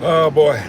Oh boy.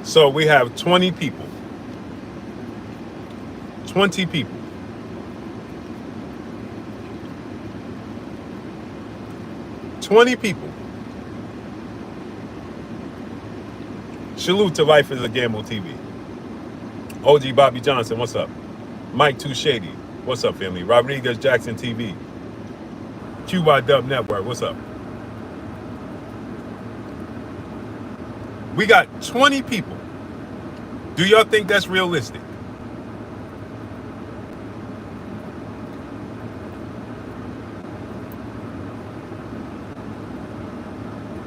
So we have 20 people. 20 people. Salute to Life is a Gamble TV. OG Bobby Johnson, what's up? Mike Too Shady, what's up, family? Rodriguez Jackson TV. QY Dub Network, what's up? We got 20 people. Do y'all think that's realistic?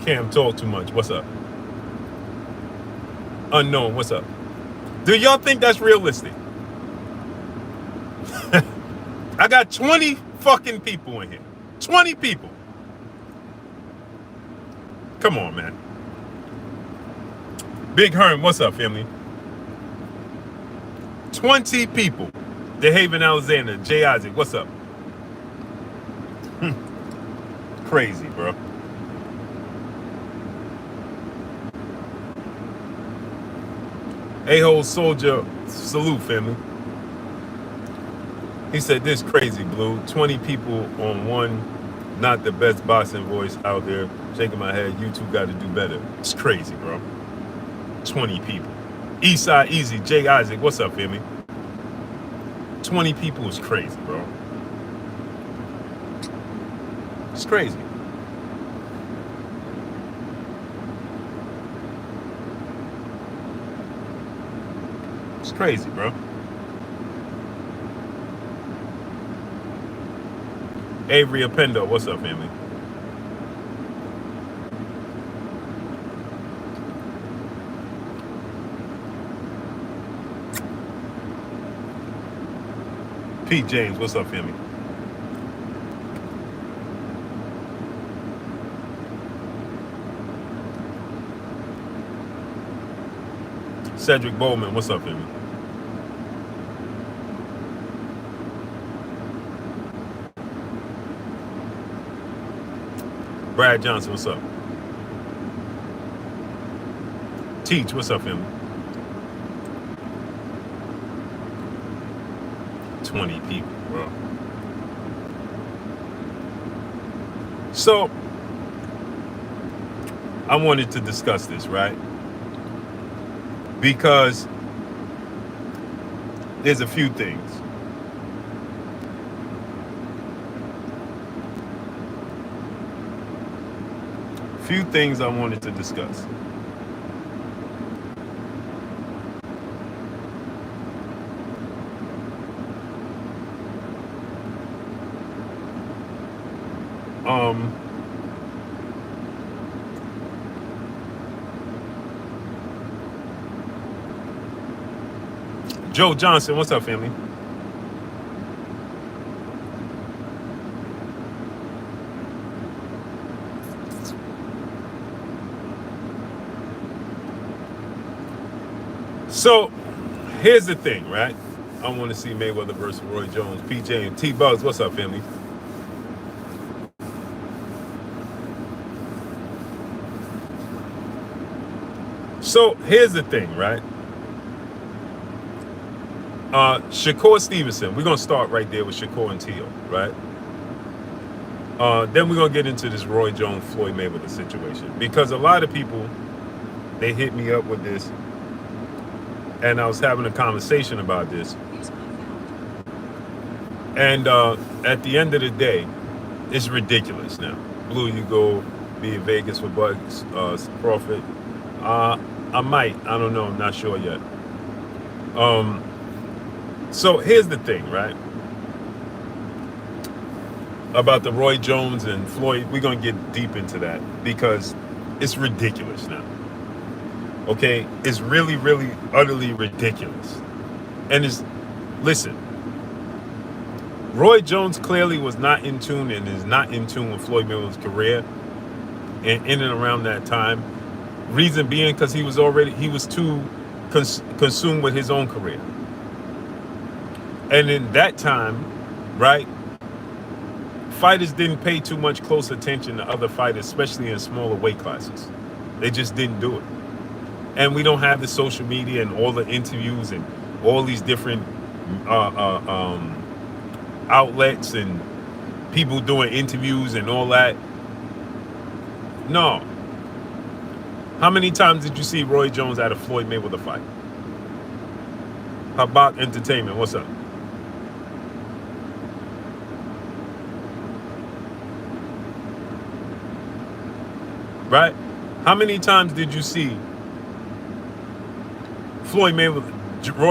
Cam talk too much, what's up? Unknown, what's up? Do y'all think that's realistic? I got 20 fucking people in here. 20 people. Come on, man. Big Herm, what's up, family? 20 people. DeHaven Alexander, Jay Isaac, what's up? Crazy, bro. A-hole soldier, salute, family. He said, this crazy, Blue. 20 people on one, not the best boxing voice out there. Shaking my head, you two got to do better. It's crazy, bro. 20 people. Eastside Easy, Jay Isaac, what's up, family? 20 people is crazy, bro. It's crazy. It's crazy, bro. Avery Appendo, what's up, family? Pete James, what's up, family? Cedric Bowman, what's up, Amy? Brad Johnson, what's up? Teach, what's up, Amy? 20 people, bro. So, I wanted to discuss this, right? Because there's a few things. Few things I wanted to discuss. Joe Johnson, what's up, family? So, here's the thing, right? I want to see Mayweather versus Roy Jones. PJ and T-Bugs, what's up, family? So, here's the thing, right? Shakur Stevenson, we're going to start right there with Shakur and Teo, right? Then we're going to get into this Roy Jones, Floyd Mayweather situation. Because a lot of people, they hit me up with this. And I was having a conversation about this. And at the end of the day, it's ridiculous now. Blue, you go be in Vegas with Bugs, Crawford. I might. I don't know. I'm not sure yet. So here's the thing, right? About the Roy Jones and Floyd, we're going to get deep into that because it's ridiculous now. Okay? It's really, really, utterly ridiculous. And listen, Roy Jones clearly was not in tune and is not in tune with Floyd Mayweather's career and in and around that time. Reason being because he was too consumed with his own career. And in that time, right, fighters didn't pay too much close attention to other fighters, especially in smaller weight classes. They just didn't do it. And we don't have the social media and all the interviews and all these different outlets and people doing interviews and all that. No. How many times did you see Roy Jones at a Floyd Mayweather fight? Habak Entertainment, what's up? Right? How many times did you see Roy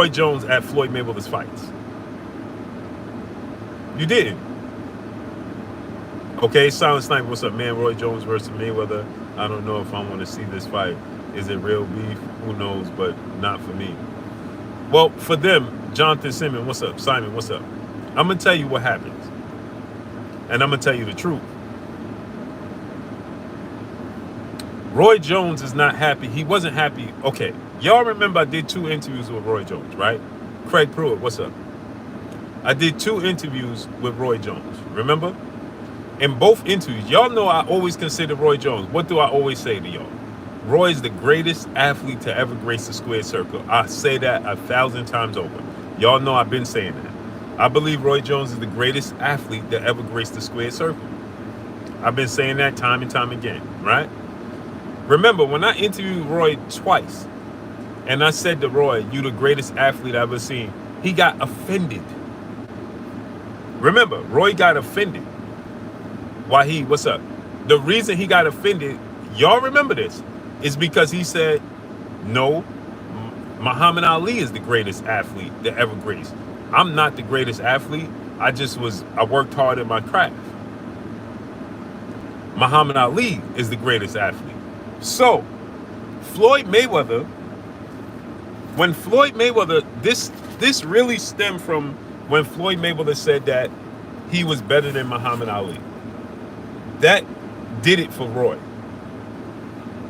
Jones at Floyd Mayweather's fights? You didn't. Okay, Silent Sniper, what's up, man? Roy Jones versus Mayweather. I don't know if I want to see this fight. Is it real beef? Who knows, but not for me. Well, for them, Jonathan Simmons, what's up? Simon, what's up? I'm going to tell you what happens. And I'm going to tell you the truth. Roy Jones is not happy. He wasn't happy. Okay, y'all remember I did 2 interviews with Roy Jones, right? Craig Pruitt, what's up? I did 2 interviews with Roy Jones, remember? In both interviews, y'all know I always consider Roy Jones. What do I always say to y'all? Roy is the greatest athlete to ever grace the squared circle. I say that 1,000 times over. Y'all know I've been saying that. I believe Roy Jones is the greatest athlete to ever grace the squared circle. I've been saying that time and time again, right? Remember, when I interviewed Roy twice, and I said to Roy, "You the greatest athlete I've ever seen," he got offended. Remember, Roy got offended. Why what's up? The reason he got offended, y'all remember this, is because he said, no, Muhammad Ali is the greatest athlete that ever graced. I'm not the greatest athlete. I worked hard at my craft. Muhammad Ali is the greatest athlete. So, Floyd Mayweather, when Floyd Mayweather, this really stemmed from when Floyd Mayweather said that he was better than Muhammad Ali. That did it for Roy.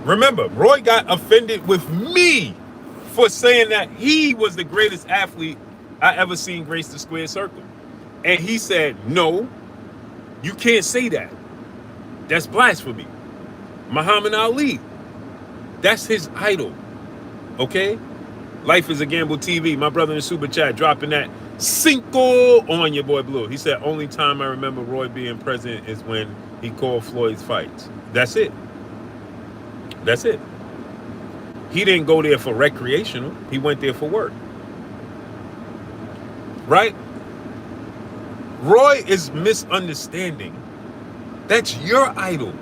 Remember, Roy got offended with me for saying that he was the greatest athlete I ever seen grace the square circle. And he said, no, you can't say that. That's blasphemy. Muhammad Ali, that's his idol. Okay? Life is a Gamble TV. My brother in the super chat dropping that Cinco on your boy Blue. He said, only time I remember Roy being present is when he called Floyd's fights. That's it. That's it. He didn't go there for recreational. He went there for work. Right? Roy is misunderstanding. That's your idol.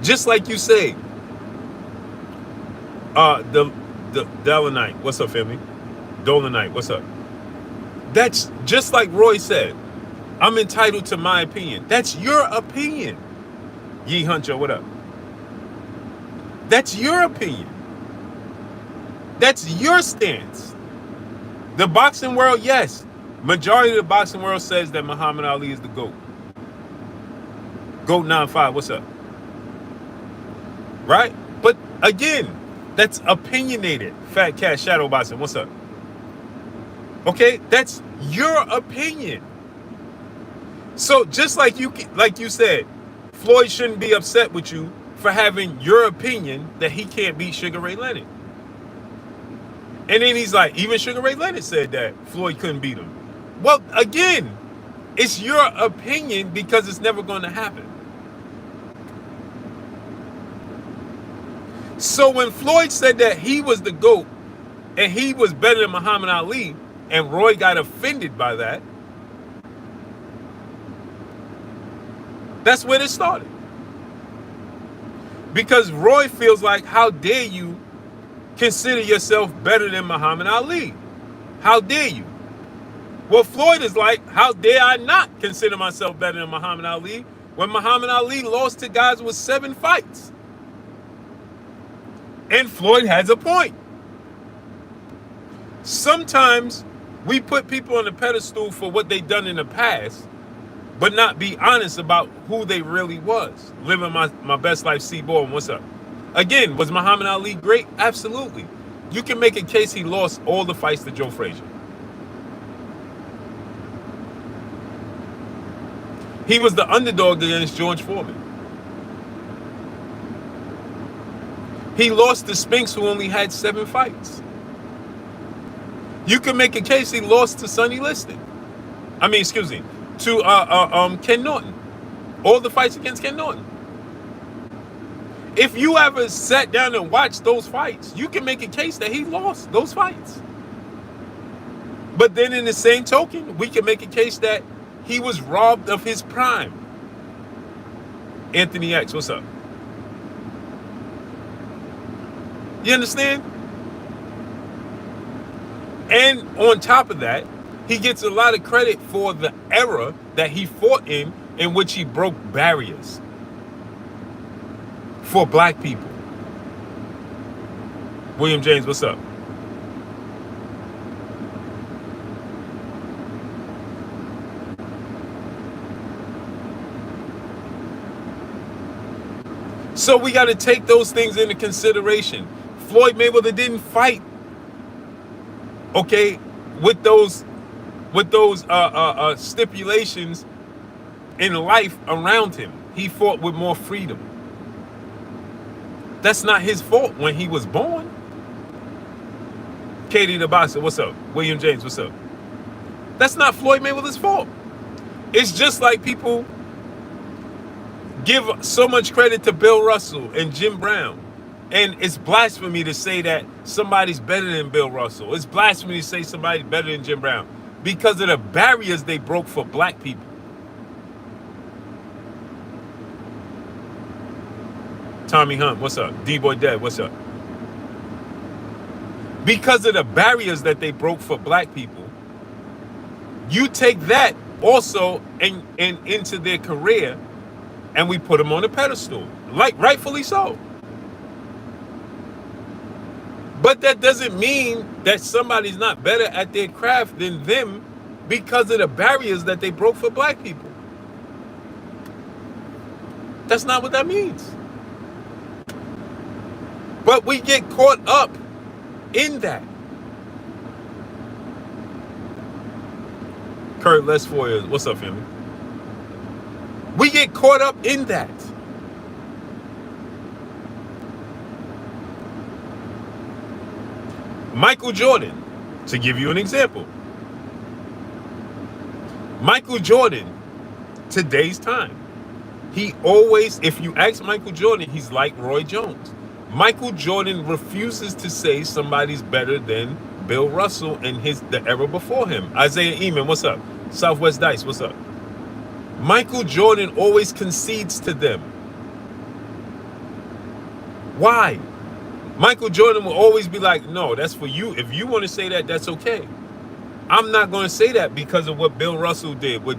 Just like you say, the Dolanite. What's up, family? Dolanite. What's up? That's just like Roy said. I'm entitled to my opinion. That's your opinion. Yee Huncho, what up? That's your opinion. That's your stance. The boxing world, yes. Majority of the boxing world says that Muhammad Ali is the GOAT. GOAT 95, what's up? Right? But again, that's opinionated. Fat Cat Shadow Boxing, what's up? Okay, that's your opinion. So just like you said, Floyd shouldn't be upset with you for having your opinion that he can't beat Sugar Ray Leonard. And then he's like, even Sugar Ray Leonard said that Floyd couldn't beat him. Well, again, it's your opinion because it's never going to happen. So when Floyd said that he was the GOAT and he was better than Muhammad Ali, and Roy got offended by that, that's where it started. Because Roy feels like, how dare you consider yourself better than Muhammad Ali? How dare you? Well, Floyd is like, how dare I not consider myself better than Muhammad Ali when Muhammad Ali lost to guys with 7 fights? And Floyd has a point. Sometimes we put people on the pedestal for what they've done in the past, but not be honest about who they really was. Living my best life, C-Ball, what's up? Again, was Muhammad Ali great? Absolutely. You can make a case he lost all the fights to Joe Frazier. He was the underdog against George Foreman. He lost to Spinks, who only had 7 fights. You can make a case he lost to Sonny Liston. To Ken Norton. All the fights against Ken Norton. If you ever sat down and watched those fights, you can make a case that he lost those fights. But then in the same token, we can make a case that he was robbed of his prime. Anthony X, what's up? You understand? And on top of that, he gets a lot of credit for the era that he fought in which he broke barriers for black people. William James, what's up? So we got to take those things into consideration. Floyd Mayweather didn't fight, okay, with those stipulations in life around him. He fought with more freedom. That's not his fault when he was born. Katie the Boxer, what's up? William James, what's up? That's not Floyd Mayweather's fault. It's just like people give so much credit to Bill Russell and Jim Brown. And it's blasphemy to say that somebody's better than Bill Russell. It's blasphemy to say somebody's better than Jim Brown because of the barriers they broke for black people. Tommy Hunt, what's up? D-Boy Dead, what's up? Because of the barriers that they broke for black people, you take that also and into their career, and we put them on a pedestal, like rightfully so. But that doesn't mean that somebody's not better at their craft than them because of the barriers that they broke for black people. That's not what that means. But we get caught up in that. Kurt, Les Foyer, what's up, family? We get caught up in that. Michael Jordan, to give you an example. Michael Jordan, today's time. He always, if you ask Michael Jordan, he's like Roy Jones. Michael Jordan refuses to say somebody's better than Bill Russell and the era before him. Isaiah Eman, what's up? Southwest Dice, what's up? Michael Jordan always concedes to them. Why? Michael Jordan will always be like, no, that's for you. If you want to say that, that's okay. I'm not going to say that because of what Bill Russell did, what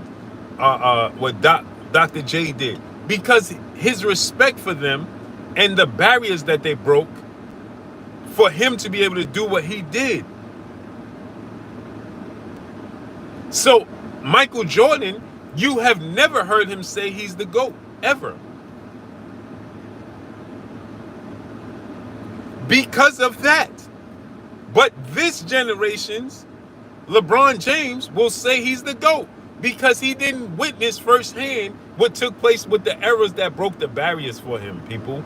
Dr. J did. Because his respect for them and the barriers that they broke for him to be able to do what he did. So, Michael Jordan, you have never heard him say he's the GOAT, ever. Because of that. But this generation's LeBron James will say he's the GOAT because he didn't witness firsthand what took place with the errors that broke the barriers for him, people.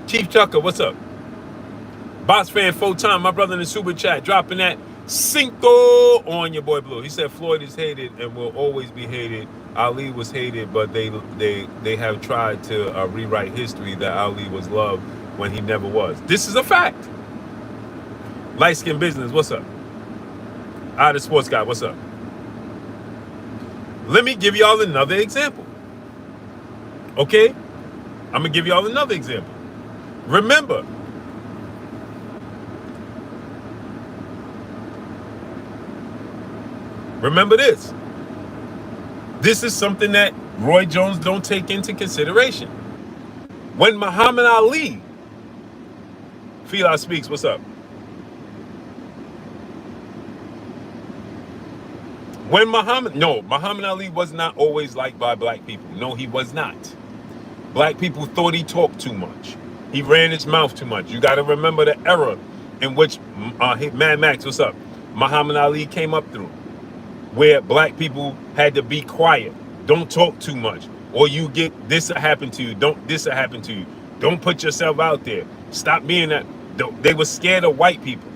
Chief Chucker, what's up? Box fan full time, my brother in the super chat, dropping that Cinco on your boy Blue. He said Floyd is hated and will always be hated. Ali was hated, but they have tried to rewrite history that Ali was loved when he never was. This is a fact. Light Skin Business, what's up? Out of Sports Guy, what's up? Let me give y'all another example. Okay? I'm going to give y'all another example. Remember this. This is something that Roy Jones don't take into consideration. When Muhammad Ali, Fila Speaks, what's up? When Muhammad Ali was not always liked by black people. No, he was not. Black people thought he talked too much. He ran his mouth too much. You got to remember the era in which Mad Max, what's up? Muhammad Ali came up through, where black people had to be quiet. Don't talk too much, or you get this will happen to you. This will happen to you. Don't put yourself out there. Stop being that. They were scared of white people.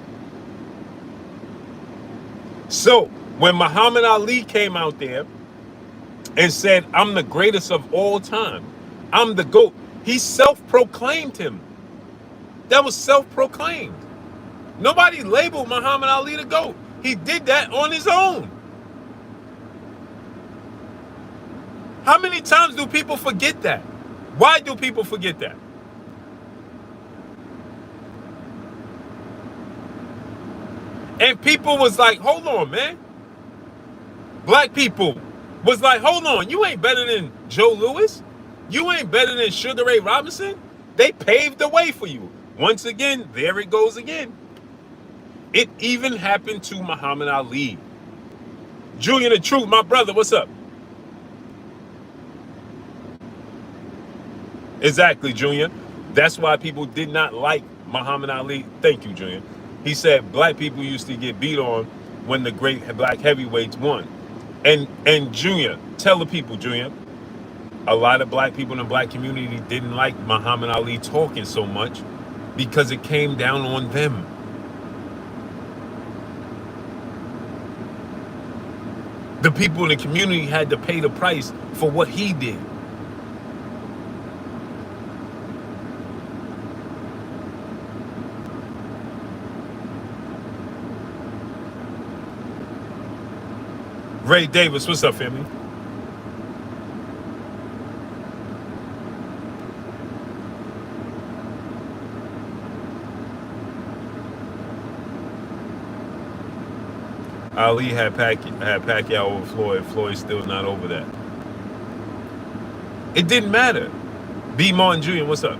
So when Muhammad Ali came out there and said, I'm the greatest of all time, I'm the GOAT, he self-proclaimed him. That was self-proclaimed. Nobody labeled Muhammad Ali the GOAT. He did that on his own. How many times do people forget that? Why do people forget that? And people was like, hold on, man. Black people was like, hold on, you ain't better than Joe Louis. You ain't better than Sugar Ray Robinson. They paved the way for you. Once again, there it goes again. It even happened to Muhammad Ali. Julian the Truth, my brother, what's up? Exactly, Julian. That's why people did not like Muhammad Ali. Thank you, Julian. He said black people used to get beat on when the great black heavyweights won. And Junior, tell the people, Junior, a lot of black people in the black community didn't like Muhammad Ali talking so much because it came down on them. The people in the community had to pay the price for what he did. Ray Davis, what's up, family? Ali had Pacquiao over Floyd. Floyd's still not over that. It didn't matter. B. Martin Jr., what's up?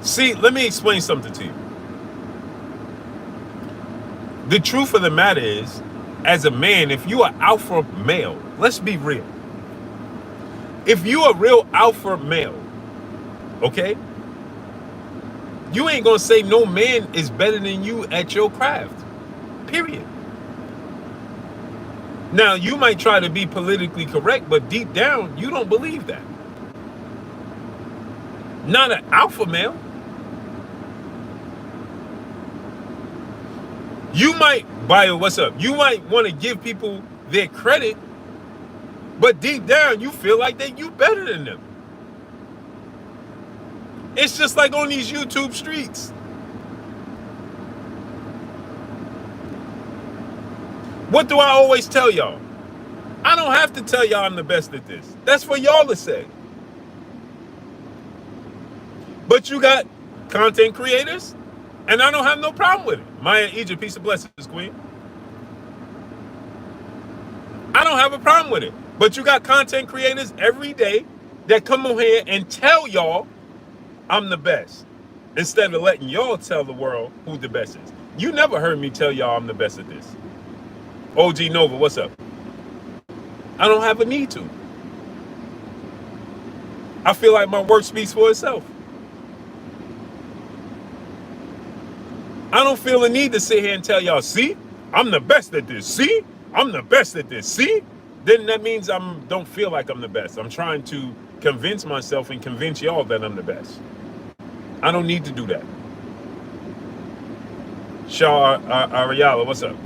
See, let me explain something to you. The truth of the matter is, as a man, if you are alpha male, let's be real. If you are real alpha male, okay, You ain't gonna say no man is better than you at your craft. Period. Now, you might try to be politically correct, but deep down, you don't believe that. Not an alpha male. You might, Bio, what's up? You might want to give people their credit, but deep down, you feel like that you better than them. It's just like on these YouTube streets. What do I always tell y'all? I don't have to tell y'all I'm the best at this. That's for y'all to say. But you got content creators, and I don't have no problem with it. Maya Egypt, peace and blessings, queen. I don't have a problem with it. But you got content creators every day that come on here and tell y'all I'm the best, instead of letting y'all tell the world who the best is. You never heard me tell y'all I'm the best at this. OG Nova, what's up? I don't have a need to. I feel like my work speaks for itself. I don't feel a need to sit here and tell y'all, see, I'm the best at this. See, I'm the best at this. See, then that means I don't feel like I'm the best. I'm trying to convince myself and convince y'all that I'm the best. I don't need to do that. Shaw Ariala, what's up?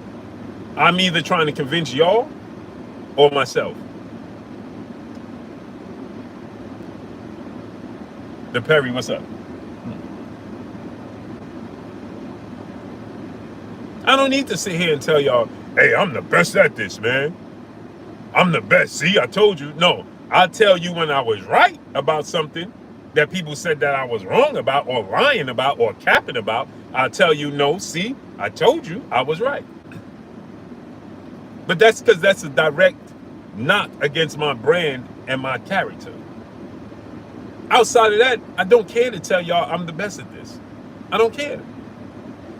I'm either trying to convince y'all or myself. The Perry, what's up? I don't need to sit here and tell y'all, hey, I'm the best at this, man. I'm the best. See, I told you. No, I'll tell you when I was right about something that people said that I was wrong about or lying about or capping about. I'll tell you, no, see, I told you I was right. But that's because that's a direct knock against my brand and my character. Outside of that, I don't care to tell y'all I'm the best at this. I don't care.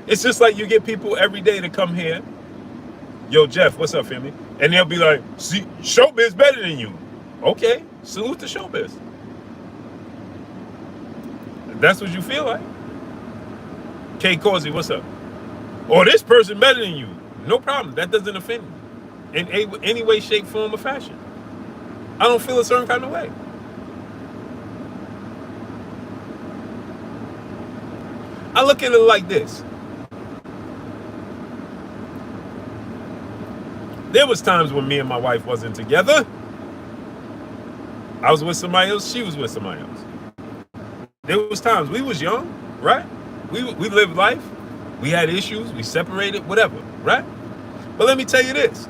It's just like you get people every day to come here. Yo, Jeff, what's up, family? And they'll be like, see, showbiz better than you. Okay, salute to showbiz. That's what you feel like. K Causey, what's up? Or this person better than you. No problem. That doesn't offend me in any way, shape, form, or fashion. I don't feel a certain kind of way. I look at it like this. There was times when me and my wife wasn't together. I was with somebody else. She was with somebody else. There was times we was young, right? We lived life. We had issues. We separated, whatever, right? But let me tell you this.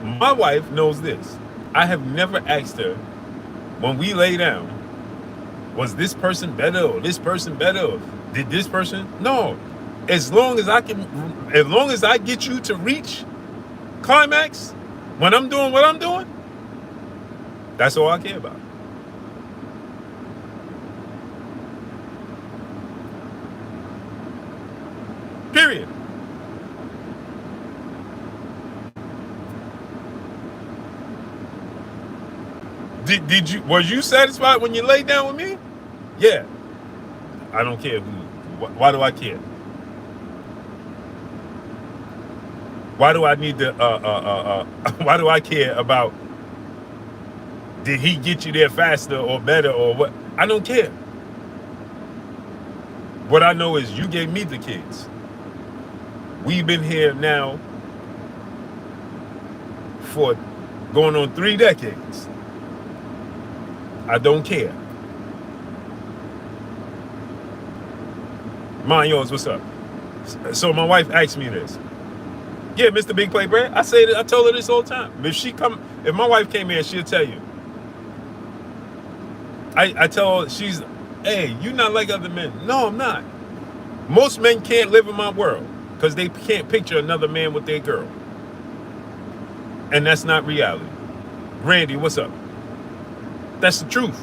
My wife knows this. I have never asked her when we lay down, was this person better or this person better or did this person? No. As long as I get you to reach climax when I'm doing what I'm doing, that's all I care about. Period. Was you satisfied when you laid down with me? Yeah. I don't care who. Why do I care? Why do I need to why do I care about did he get you there faster or better or what? I don't care. What I know is you gave me the kids. We've been here now for going on 3 decades. I don't care. Mind yours, what's up? So my wife asked me this. Yeah, Mr. Big Play Brad. I told her this all the time. If my wife came here, she'll tell you. I tell her, hey, you're not like other men. No, I'm not. Most men can't live in my world because they can't picture another man with their girl. And that's not reality. Randy, what's up? That's the truth.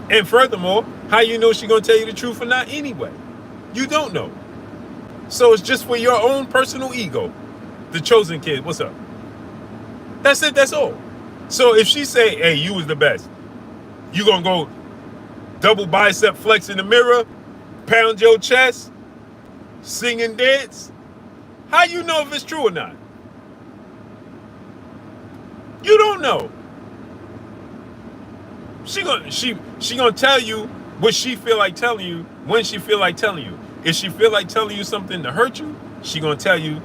And furthermore, how you know she's going to tell you the truth or not anyway? You don't know. So it's just for your own personal ego. The chosen kid, what's up? That's it. That's all. So if she say, "Hey, you was the best," you gonna go double bicep flex in the mirror, pound your chest, sing and dance? How you know if it's true or not? You don't know. She gonna tell you what she feel like telling you when she feel like telling you. If she feel like telling you something to hurt you, she gonna tell you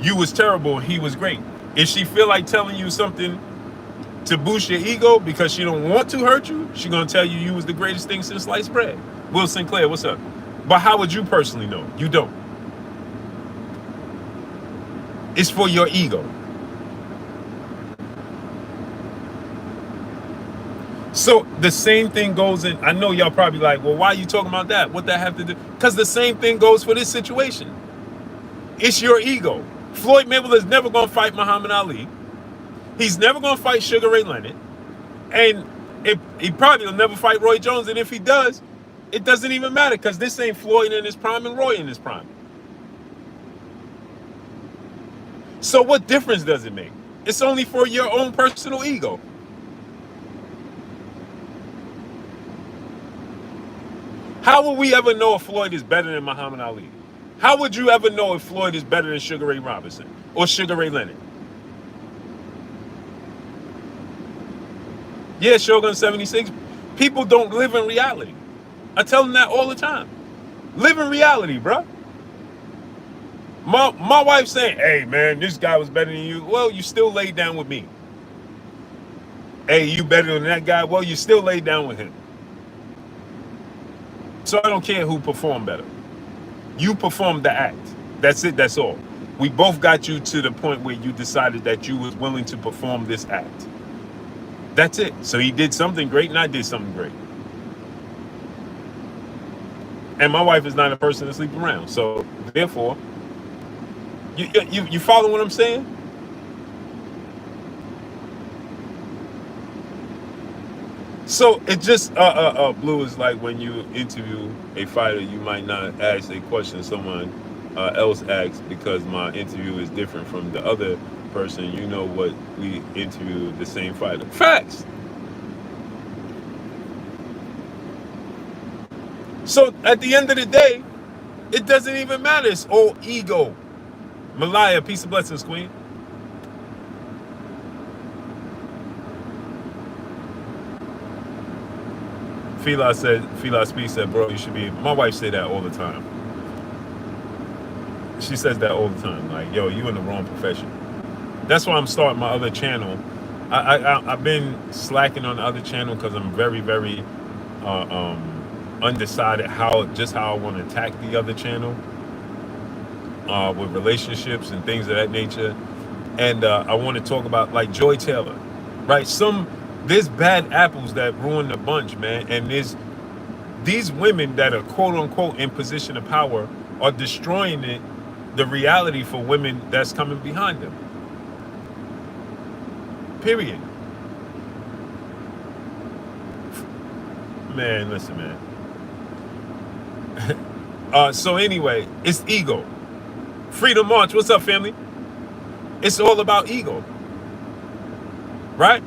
you was terrible and he was great. If she feel like telling you something to boost your ego because she don't want to hurt you, she gonna tell you you was the greatest thing since sliced bread. Will Sinclair, what's up? But how would you personally know? You don't. It's for your ego. So the same thing goes in. I know y'all probably like, well, why are you talking about that? What that have to do? Because the same thing goes for this situation. It's your ego. Floyd Mayweather is never going to fight Muhammad Ali. He's never going to fight Sugar Ray Leonard. And he probably will never fight Roy Jones. And if he does, it doesn't even matter because this ain't Floyd in his prime and Roy in his prime. So what difference does it make? It's only for your own personal ego. How will we ever know if Floyd is better than Muhammad Ali? How would you ever know if Floyd is better than Sugar Ray Robinson or Sugar Ray Leonard? Yeah, Shogun 76. People don't live in reality. I tell them that all the time. Live in reality, bro. My wife saying, "Hey, man, this guy was better than you." Well, you still laid down with me. Hey, you better than that guy? Well, you still laid down with him. So I don't care who performed better. You performed the act. That's it. That's all. We both got you to the point where you decided that you was willing to perform this act. That's it. So he did something great and I did something great. And my wife is not a person to sleep around. So therefore, you follow what I'm saying? So it just Blue is like when you interview a fighter, you might not ask a question someone else asks because my interview is different from the other person. You know what, we interview the same fighter. Facts. So at the end of the day, it doesn't even matter. It's all ego. Malaya, peace of blessings, queen. Fila Speed said, bro, you should be. My wife say that all the time. She says that all the time. Like, yo, you in the wrong profession. That's why I'm starting my other channel. I've been slacking on the other channel because I'm very, very undecided how I want to attack the other channel with relationships and things of that nature. And I want to talk about like Joy Taylor, right? There's bad apples that ruin the bunch, man. And there's these women that are quote unquote in position of power are destroying the reality for women that's coming behind them. Period. Man, listen, man. So anyway, it's ego. Freedom March, what's up, family? It's all about ego. Right?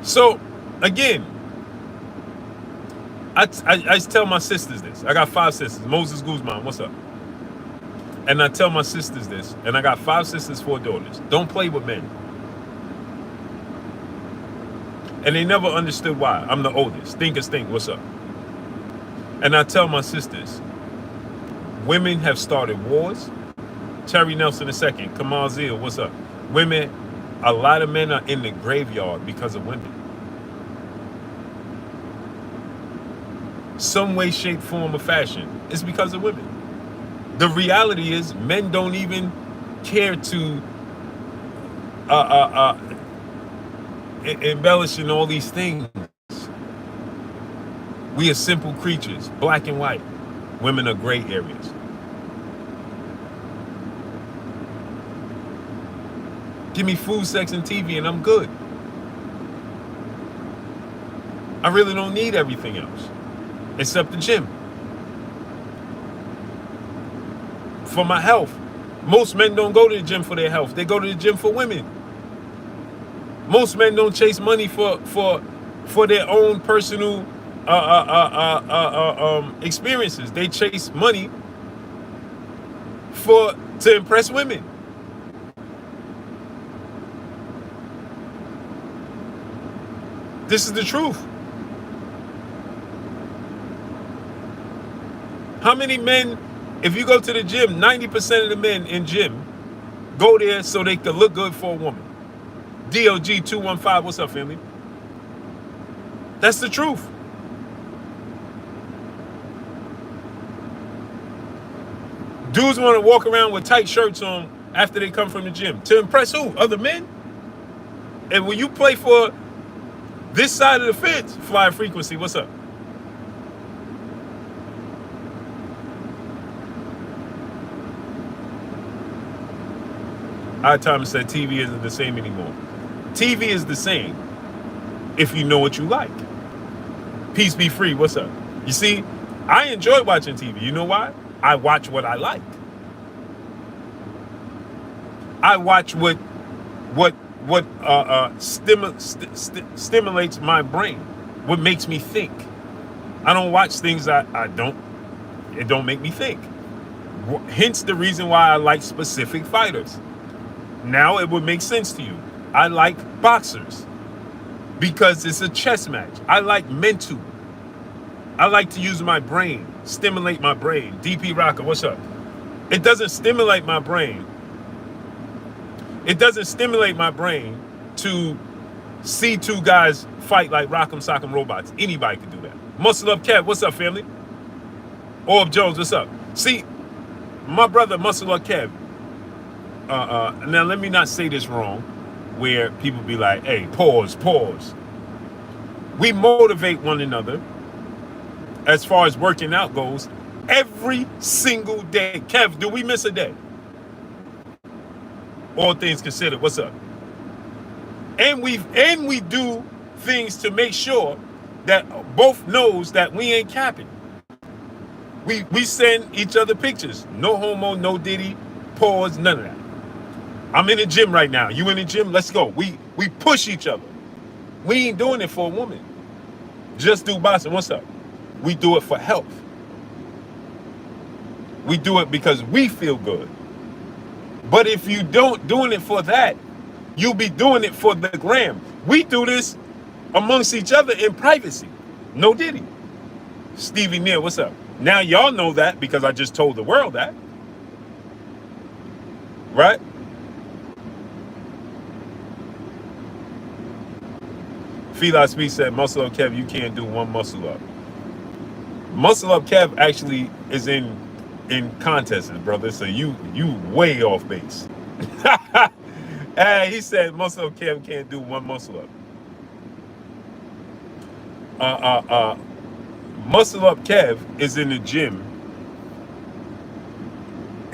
So, again, I tell my sisters this. I got 5 sisters. Moses Guzman, what's up? And I tell my sisters this. And I got 5 sisters, 4 daughters. Don't play with men. And they never understood why. I'm the oldest. Think, what's up? And I tell my sisters, women have started wars. Terry Nelson II, Kamal Zeal, what's up? Women, a lot of men are in the graveyard because of women. Some way, shape, form, or fashion. It's because of women. The reality is men don't even care to embellish in all these things. We are simple creatures, black and white. Women are gray areas. Give me food, sex, and TV, and I'm good. I really don't need everything else, except the gym. For my health. Most men don't go to the gym for their health. They go to the gym for women. Most men don't chase money for their own personal experiences. They chase money to impress women. This is the truth. How many men, if you go to the gym, 90% of the men in gym go there so they can look good for a woman. DOG 215, what's up, family? That's the truth. Dudes want to walk around with tight shirts on after they come from the gym. To impress who? Other men? And when you play for this side of the fence, Fly Frequency, what's up? Thomas said TV isn't the same anymore. TV is the same if you know what you like. Peace be free, what's up? You see, I enjoy watching TV. You know why? I watch what I like. I watch what stimulates my brain, what makes me think. I don't watch things it don't make me think. Hence the reason why I like specific fighters. Now it would make sense to you. I like boxers because it's a chess match. I like mental. I like to use my brain, stimulate my brain. DP Rocker, what's up? It doesn't stimulate my brain. It doesn't stimulate my brain to see two guys fight like Rock'em Sock'em Robots. Anybody can do that. Muscle Up Kev, what's up, family? Orb Jones, what's up? See, my brother Muscle Up Kev. Now let me not say this wrong, where people be like, hey, pause. We motivate one another as far as working out goes every single day. Kev, do we miss a day? All things considered, what's up? And we do things to make sure that both knows that we ain't capping. We send each other pictures. No homo, no diddy, pause, none of that. I'm in the gym right now. You in the gym? Let's go. We push each other. We ain't doing it for a woman. Just do boxing. What's up? We do it for health. We do it because we feel good. But if you don't doing it for that, you'll be doing it for the gram. We do this amongst each other in privacy. No diddy. Stevie Neal, what's up? Now y'all know that because I just told the world that. Right? Feli Speed said, Muscle Up Kev, you can't do one muscle up. Muscle Up Kev actually is in contests, brother, so you way off base. Hey, he said Muscle Up Kev can't do one muscle up. Muscle Up Kev is in the gym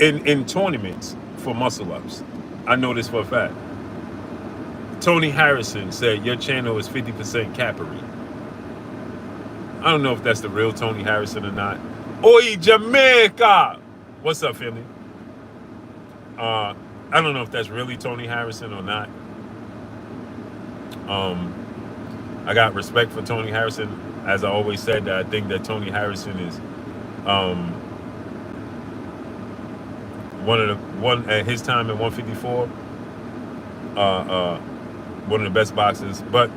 in tournaments for muscle ups. I know this for a fact. Tony Harrison said your channel is 50% cappery. I don't know if that's the real Tony Harrison or not. Oi, Jamaica! What's up, family? I don't know if that's really Tony Harrison or not. I got respect for Tony Harrison. As I always said, that I think that Tony Harrison is one at his time at 154. One of the best boxers. But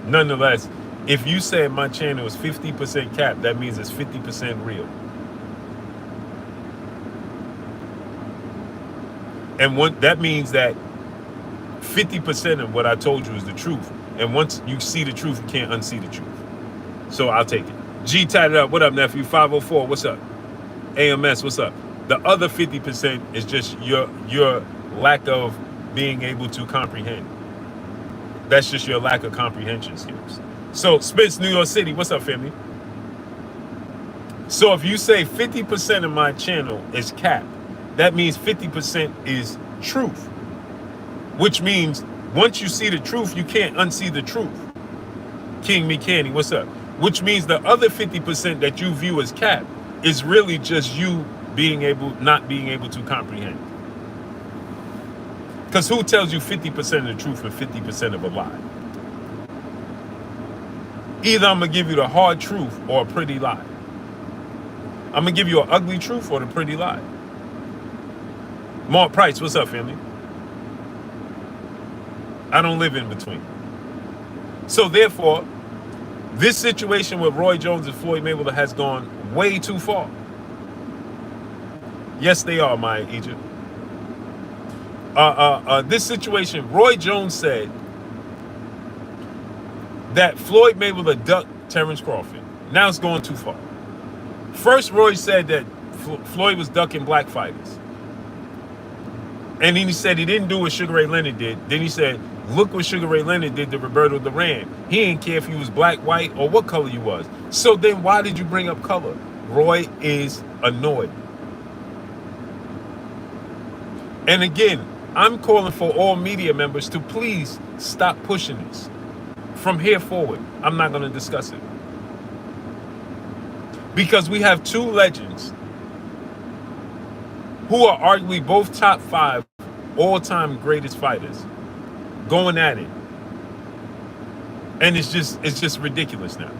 nonetheless, if you said my channel is 50% cap, that means it's 50% real. And that means that 50% of what I told you is the truth. And once you see the truth, you can't unsee the truth. So I'll take it. G tied it up. What up, nephew? 504. What's up? AMS. What's up? The other 50% is just your lack of being able to comprehend. That's just your lack of comprehension skills. So Spence, New York City. What's up, family? So if you say 50% of my channel is cap, that means 50% is truth. Which means once you see the truth, you can't unsee the truth. King McCanny, what's up? Which means the other 50% that you view as cap is really just you not being able to comprehend. Because who tells you 50% of the truth and 50% of a lie? Either I'm going to give you the hard truth or a pretty lie. I'm going to give you an ugly truth or the pretty lie. Mark Price, what's up, family? I don't live in between. So therefore, this situation with Roy Jones and Floyd Mayweather has gone way too far. Yes, they are, Maya Egypt. This situation, Roy Jones said that Floyd Mayweather ducked Terrence Crawford. Now it's going too far. First, Roy said that Floyd was ducking black fighters. And then he said he didn't do what Sugar Ray Leonard did. Then he said, look what Sugar Ray Leonard did to Roberto Duran. He didn't care if you was black, white, or what color you was. So then why did you bring up color? Roy is annoyed. And again, I'm calling for all media members to please stop pushing this. From here forward, I'm not going to discuss it. Because we have two legends who are arguably both top 5 all-time greatest fighters going at it. And it's just ridiculous now.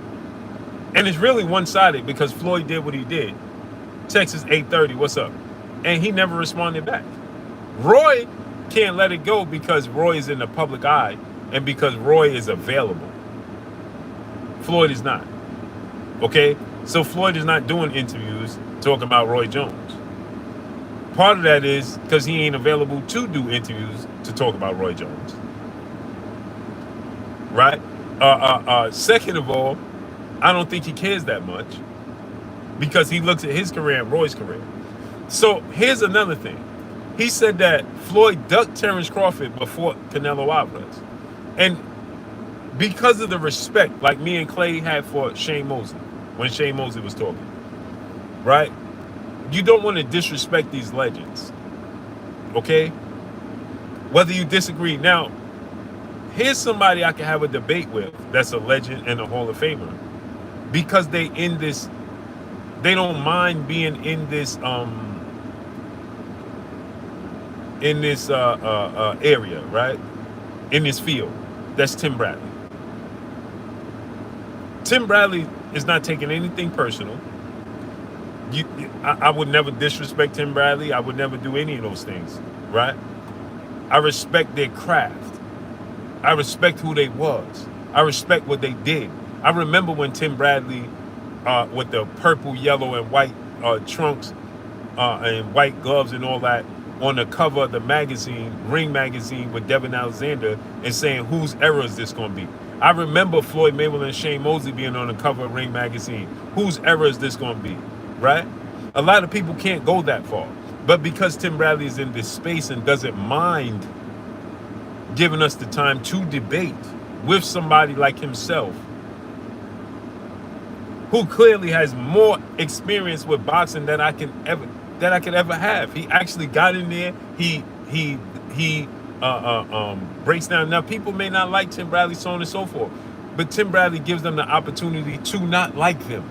And it's really one-sided because Floyd did what he did. Texas 830, what's up? And he never responded back. Roy can't let it go because Roy is in the public eye and because Roy is available. Floyd is not. Okay? So Floyd is not doing interviews talking about Roy Jones. Part of that is because he ain't available to do interviews to talk about Roy Jones. Right? Second of all, I don't think he cares that much because he looks at his career and Roy's career. So here's another thing. He said that Floyd ducked Terrence Crawford before Canelo Alvarez. And because of the respect, like me and Clay had for Shane Mosley, when Shane Mosley was talking, right? You don't want to disrespect these legends, okay? Whether you disagree. Now, here's somebody I can have a debate with that's a legend and a Hall of Famer. Because they don't mind being in this area, right? In this field. That's Tim Bradley. Tim Bradley is not taking anything personal. I would never disrespect Tim Bradley. I would never do any of those things, right? I respect their craft. I respect who they was. I respect what they did. I remember when Tim Bradley, with the purple, yellow, and white trunks and white gloves and all that, on the cover of the magazine, Ring magazine, with Devin Alexander, and saying, whose era is this going to be? I remember Floyd Mayweather and Shane Mosley being on the cover of Ring magazine. Whose era is this going to be? Right? A lot of people can't go that far. But because Tim Bradley is in this space and doesn't mind giving us the time to debate with somebody like himself, who clearly has more experience with boxing than I could ever have. He actually got in there. He breaks down. Now, people may not like Tim Bradley, so on and so forth, but Tim Bradley gives them the opportunity to not like them.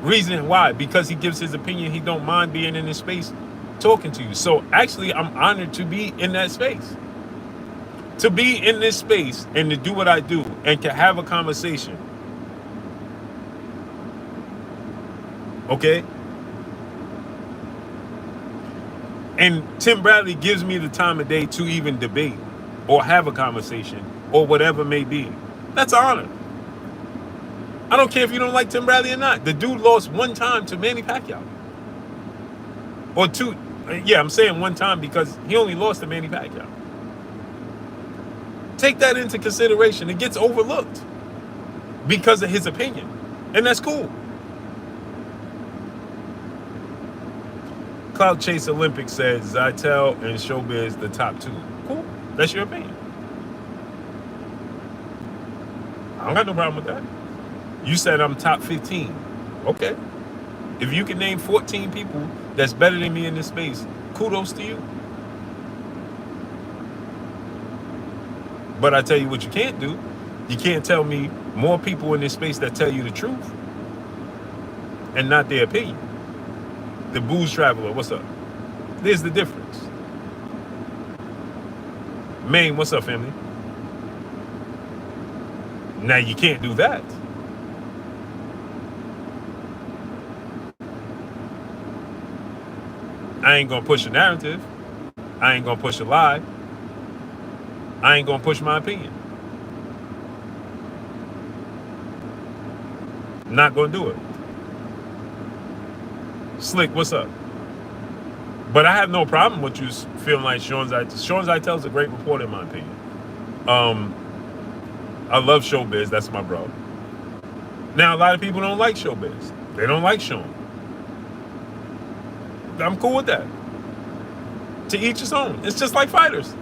Reason why? Because he gives his opinion. He don't mind being in this space talking to you. So actually, I'm honored to be in that space. To be in this space and to do what I do and to have a conversation. Okay? And Tim Bradley gives me the time of day to even debate or have a conversation or whatever may be. That's an honor. I don't care if you don't like Tim Bradley or not. The dude lost one time to Manny Pacquiao. Or two. Yeah, I'm saying one time because he only lost to Manny Pacquiao. Take that into consideration. It gets overlooked because of his opinion. And that's cool. Cloud Chase Olympic says Zytel and Showbiz the top 2. Cool. That's your opinion. I don't got no problem with that. You said I'm top 15. Okay. If you can name 14 people that's better than me in this space, kudos to you. But I tell you what you can't do. You can't tell me more people in this space that tell you the truth and not their opinion. The Booze Traveler, what's up? There's the difference. Maine, what's up, family? Now you can't do that. I ain't gonna push a narrative. I ain't gonna push a lie. I ain't gonna push my opinion. Not gonna do it. Slick, what's up? But I have no problem with you feeling like Sean Zeitel is a great reporter in my opinion. I love Showbiz, that's my bro. Now a lot of people don't like Showbiz. They don't like Sean. I'm cool with that. To each his own. It's just like fighters.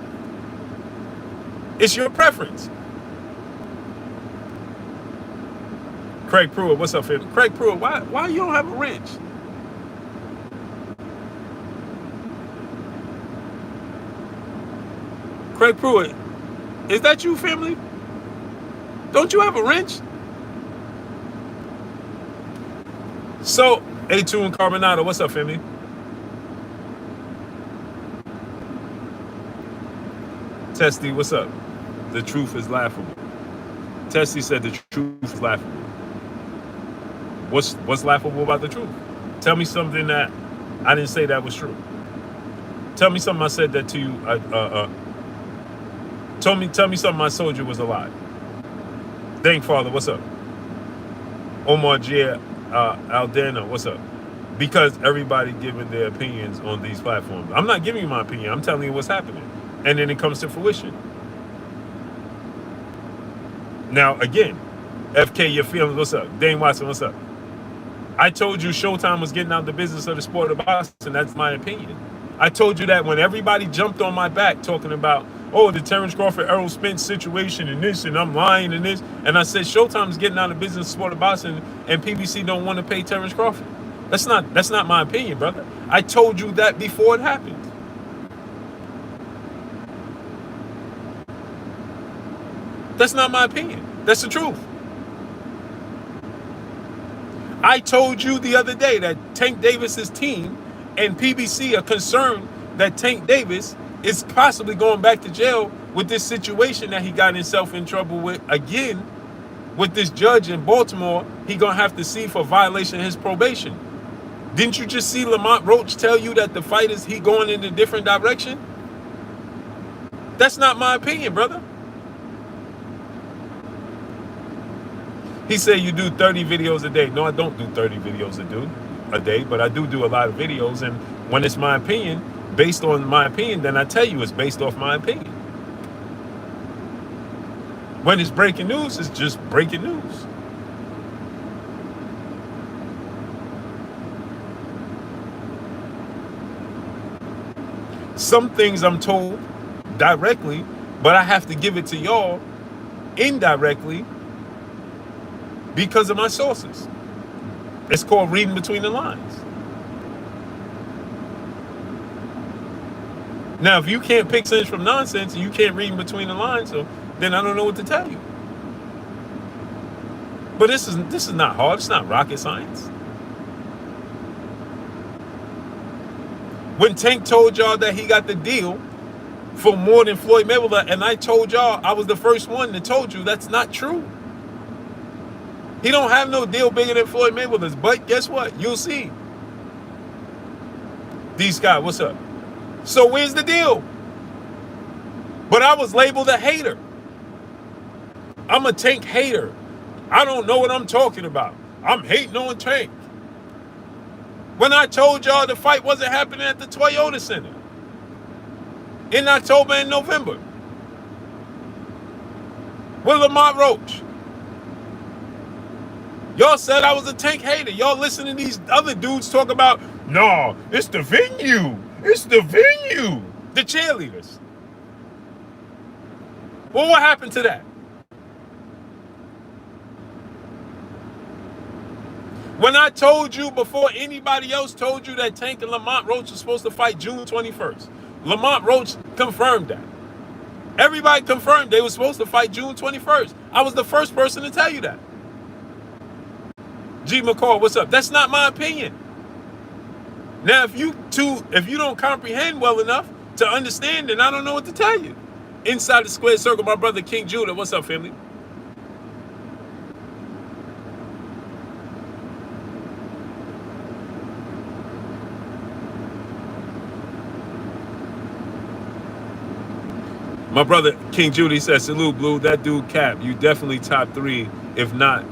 It's your preference. Craig Pruitt, what's up, family? Craig Pruitt, why you don't have a wrench? Craig Pruitt, is that you, family? Don't you have a wrench? So, A2 and Carbonado, what's up, family? Testy, what's up? The truth is laughable. Testy said the truth is laughable. What's laughable about the truth? Tell me something that I didn't say that was true. Tell me something I said that to you. Tell me something I told you was a lie. Thank Father, what's up? Omar Gia Aldana, what's up? Because everybody giving their opinions on these platforms. I'm not giving you my opinion. I'm telling you what's happening. And then it comes to fruition. Now, again, FK, your feelings, what's up? Dane Watson, what's up? I told you Showtime was getting out the business of the sport of boxing. That's my opinion. I told you that when everybody jumped on my back talking about, oh, the Terrence Crawford, Errol Spence situation and this, and I'm lying and this. And I said, Showtime's getting out of the business of sport of boxing and PBC don't want to pay Terrence Crawford. That's not my opinion, brother. I told you that before it happened. That's not my opinion. That's the truth. I told you the other day that Tank Davis's team and PBC are concerned that Tank Davis is possibly going back to jail with this situation that he got himself in trouble with again with this judge in Baltimore. He gonna have to see for violation of his probation. Didn't you just see Lamont Roach tell you that the fight is he going in a different direction? That's not my opinion, brother. He said you do 30 videos a day. No, I don't do 30 videos a day, but I do a lot of videos. And when it's my opinion, based on my opinion, then I tell you it's based off my opinion. When it's breaking news, it's just breaking news. Some things I'm told directly, but I have to give it to y'all indirectly because of my sources. It's called reading between the lines. Now, if you can't pick sense from nonsense and you can't read between the lines, so then I don't know what to tell you. But this is not hard. It's not rocket science. When Tank told y'all that he got the deal for more than Floyd Mayweather, and I told y'all I was the first one that told you that's not true. He don't have no deal bigger than Floyd Mayweather's, but guess what? You'll see. D Scott, what's up? So where's the deal? But I was labeled a hater. I'm a Tank hater. I don't know what I'm talking about. I'm hating on Tank. When I told y'all the fight wasn't happening at the Toyota Center in October and November with Lamont Roach. Y'all said I was a Tank hater. Y'all listen to these other dudes talk about, no, it's the venue. It's the venue. The cheerleaders. Well, what happened to that? When I told you before anybody else told you that Tank and Lamont Roach were supposed to fight June 21st, Lamont Roach confirmed that. Everybody confirmed they were supposed to fight June 21st. I was the first person to tell you that. G. McCall, what's up? That's not my opinion. Now, if you don't comprehend well enough to understand, then I don't know what to tell you. Inside the square circle, my brother King Judah. What's up, family? My brother King Judy says, salute, Blue. That dude Cap, you definitely top 3, if not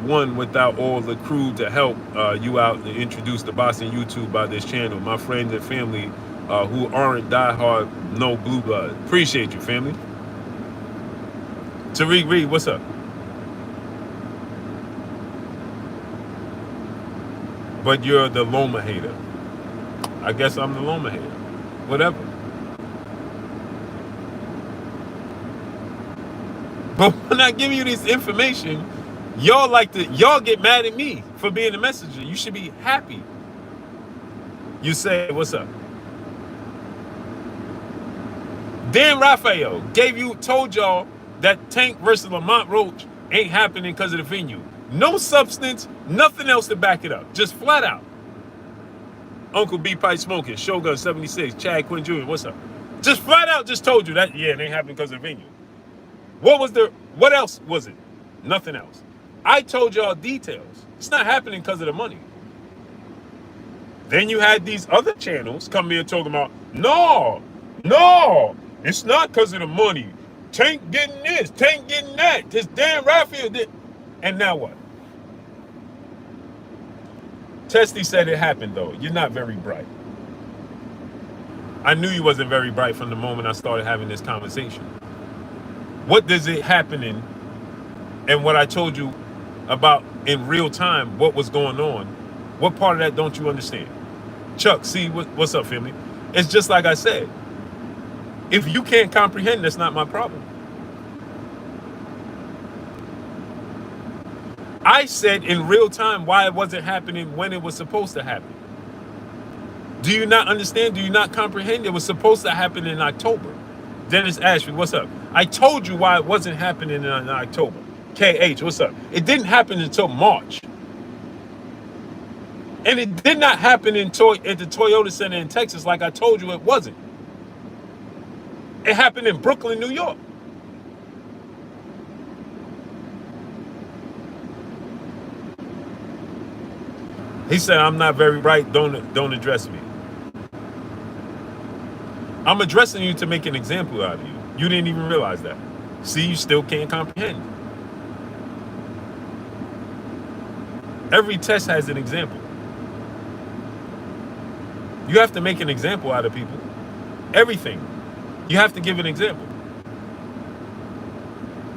one, without all the crew to help you out and introduce the boxing YouTube by this channel. My friends and family who aren't diehard, no blue blood. Appreciate you, family. Tariq Reed, what's up? But you're the Loma hater. I guess I'm the Loma hater. Whatever. But when I give you this information, y'all get mad at me for being a messenger. You should be happy. You say, what's up? Dan Raphael told y'all that Tank versus Lamont Roach ain't happening because of the venue. No substance, nothing else to back it up. Just flat out. Uncle B Pipe Smoking, Shogun 76, Chad Quinn Jr., what's up? Just flat out just told you that, yeah, it ain't happening because of the venue. What else was it? Nothing else. I told y'all details. It's not happening because of the money. Then you had these other channels come here talking about, no, it's not because of the money. Tank getting this, Tank getting that, this damn Raphael did. And now what? Testy said it happened though. You're not very bright. I knew you wasn't very bright from the moment I started having this conversation. What does it happen in? And what I told you about in real time, what was going on, what part of that don't you understand? Chuck, see, what's up, family? It's just like I said. If you can't comprehend, that's not my problem. I said in real time why it wasn't happening when it was supposed to happen. Do you not understand? Do you not comprehend? It was supposed to happen in October. Dennis Ashby, what's up? I told you why it wasn't happening in October. KH, what's up? It didn't happen until March. And it did not happen at the Toyota Center in Texas like I told you it wasn't. It happened in Brooklyn, New York. He said, I'm not very right, don't address me. I'm addressing you to make an example out of you. You didn't even realize that. See, you still can't comprehend. Every test has an example. You have to make an example out of people. Everything. You have to give an example.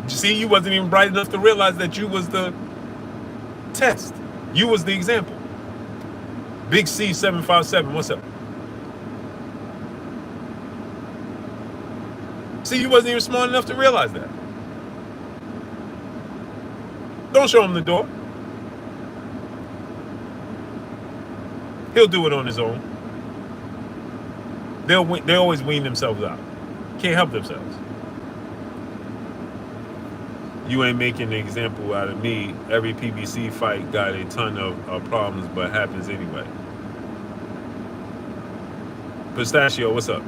See, you wasn't even bright enough to realize that you was the test. You was the example. Big C 757, what's up? See, you wasn't even smart enough to realize that. Don't show him the door. He'll do it on his own. They always wean themselves out. Can't help themselves. You ain't making an example out of me. Every PBC fight got a ton of problems, but happens anyway. Pistachio, what's up?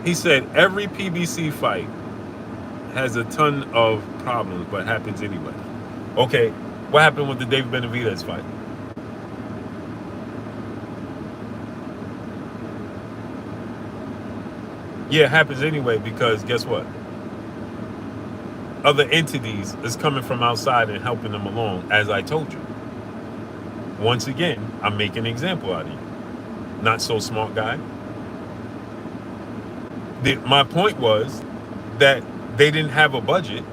He said every PBC fight has a ton of problems, but happens anyway. Okay, what happened with the David Benavidez fight? Yeah, it happens anyway because guess what? Other entities is coming from outside and helping them along, as I told you. Once again, I'm making an example out of you. Not so smart guy. My point was that they didn't have a budget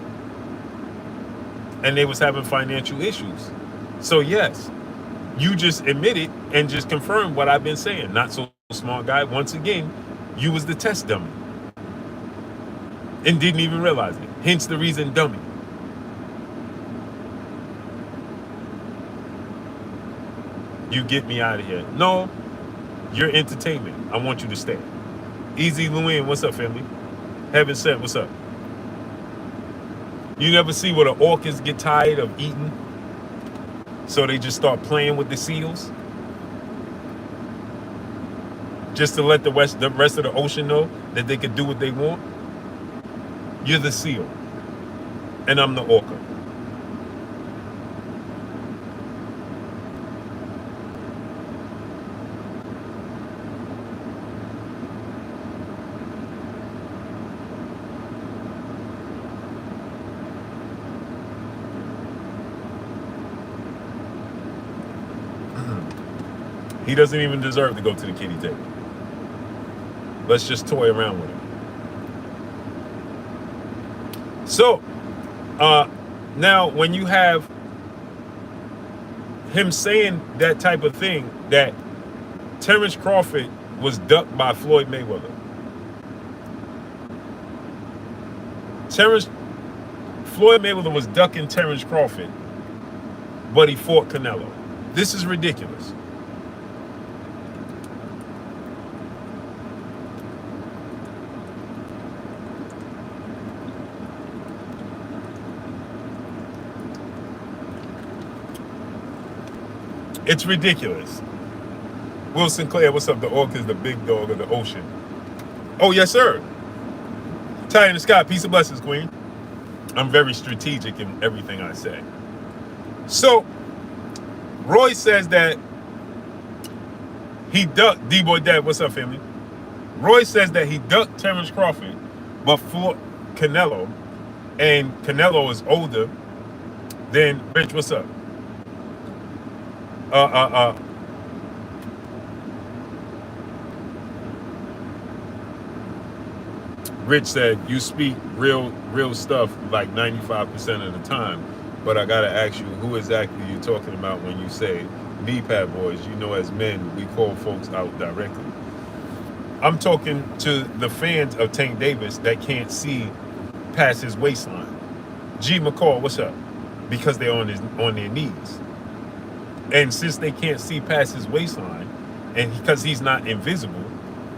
and they was having financial issues. So yes, you just admitted and just confirmed what I've been saying. Not so smart guy. Once again, you was the test dummy and didn't even realize it. Hence the reason dummy. You get me out of here. No, you're entertainment. I want you to stay. Easy Lewin, what's up, family? Heaven sent, what's up? You never see where the orcas get tired of eating, so they just start playing with the seals? Just to let the rest of the ocean know that they could do what they want? You're the seal, and I'm the orca. He doesn't even deserve to go to the kitty table. Let's just toy around with him. So, now when you have him saying that type of thing, that Terrence Crawford was ducked by Floyd Mayweather. Floyd Mayweather was ducking Terrence Crawford, but he fought Canelo. This is ridiculous. It's ridiculous. Will Sinclair, what's up? The orc is the big dog of the ocean. Oh, yes, sir. Ty in the sky, peace and blessings, queen. I'm very strategic in everything I say. So, Roy says that he ducked, D-Boy Dad, what's up, family? Roy says that he ducked Terrence Crawford, but fought Canelo, and Canelo is older than Rich, what's up? Rich said, you speak real stuff like 95% of the time, but I gotta ask you, who exactly you talking about when you say knee pad boys? You know, as men, we call folks out directly. I'm talking to the fans of Tank Davis that can't see past his waistline. G McCall, what's up? Because they're on their knees. And since they can't see past his waistline, and because he's not invisible,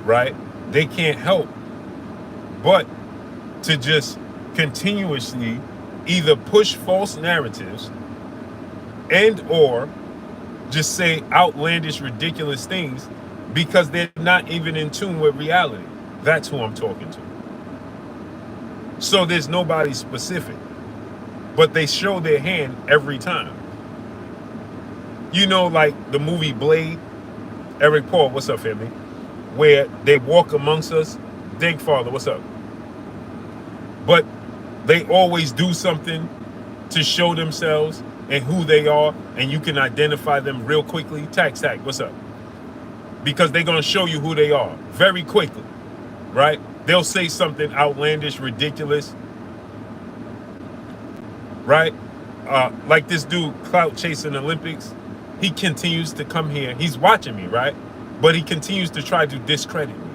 right, they can't help but to just continuously either push false narratives and or just say outlandish, ridiculous things because they're not even in tune with reality. That's who I'm talking to. So there's nobody specific, but they show their hand every time. You know, like the movie Blade, Eric Paul, what's up, family? Where they walk amongst us. Thank Father, what's up? But they always do something to show themselves and who they are, and you can identify them real quickly. Tack, what's up? Because they're going to show you who they are very quickly, right? They'll say something outlandish, ridiculous, right? Like this dude, Clout Chasing Olympics. He continues to come here. He's watching me, right? But he continues to try to discredit me.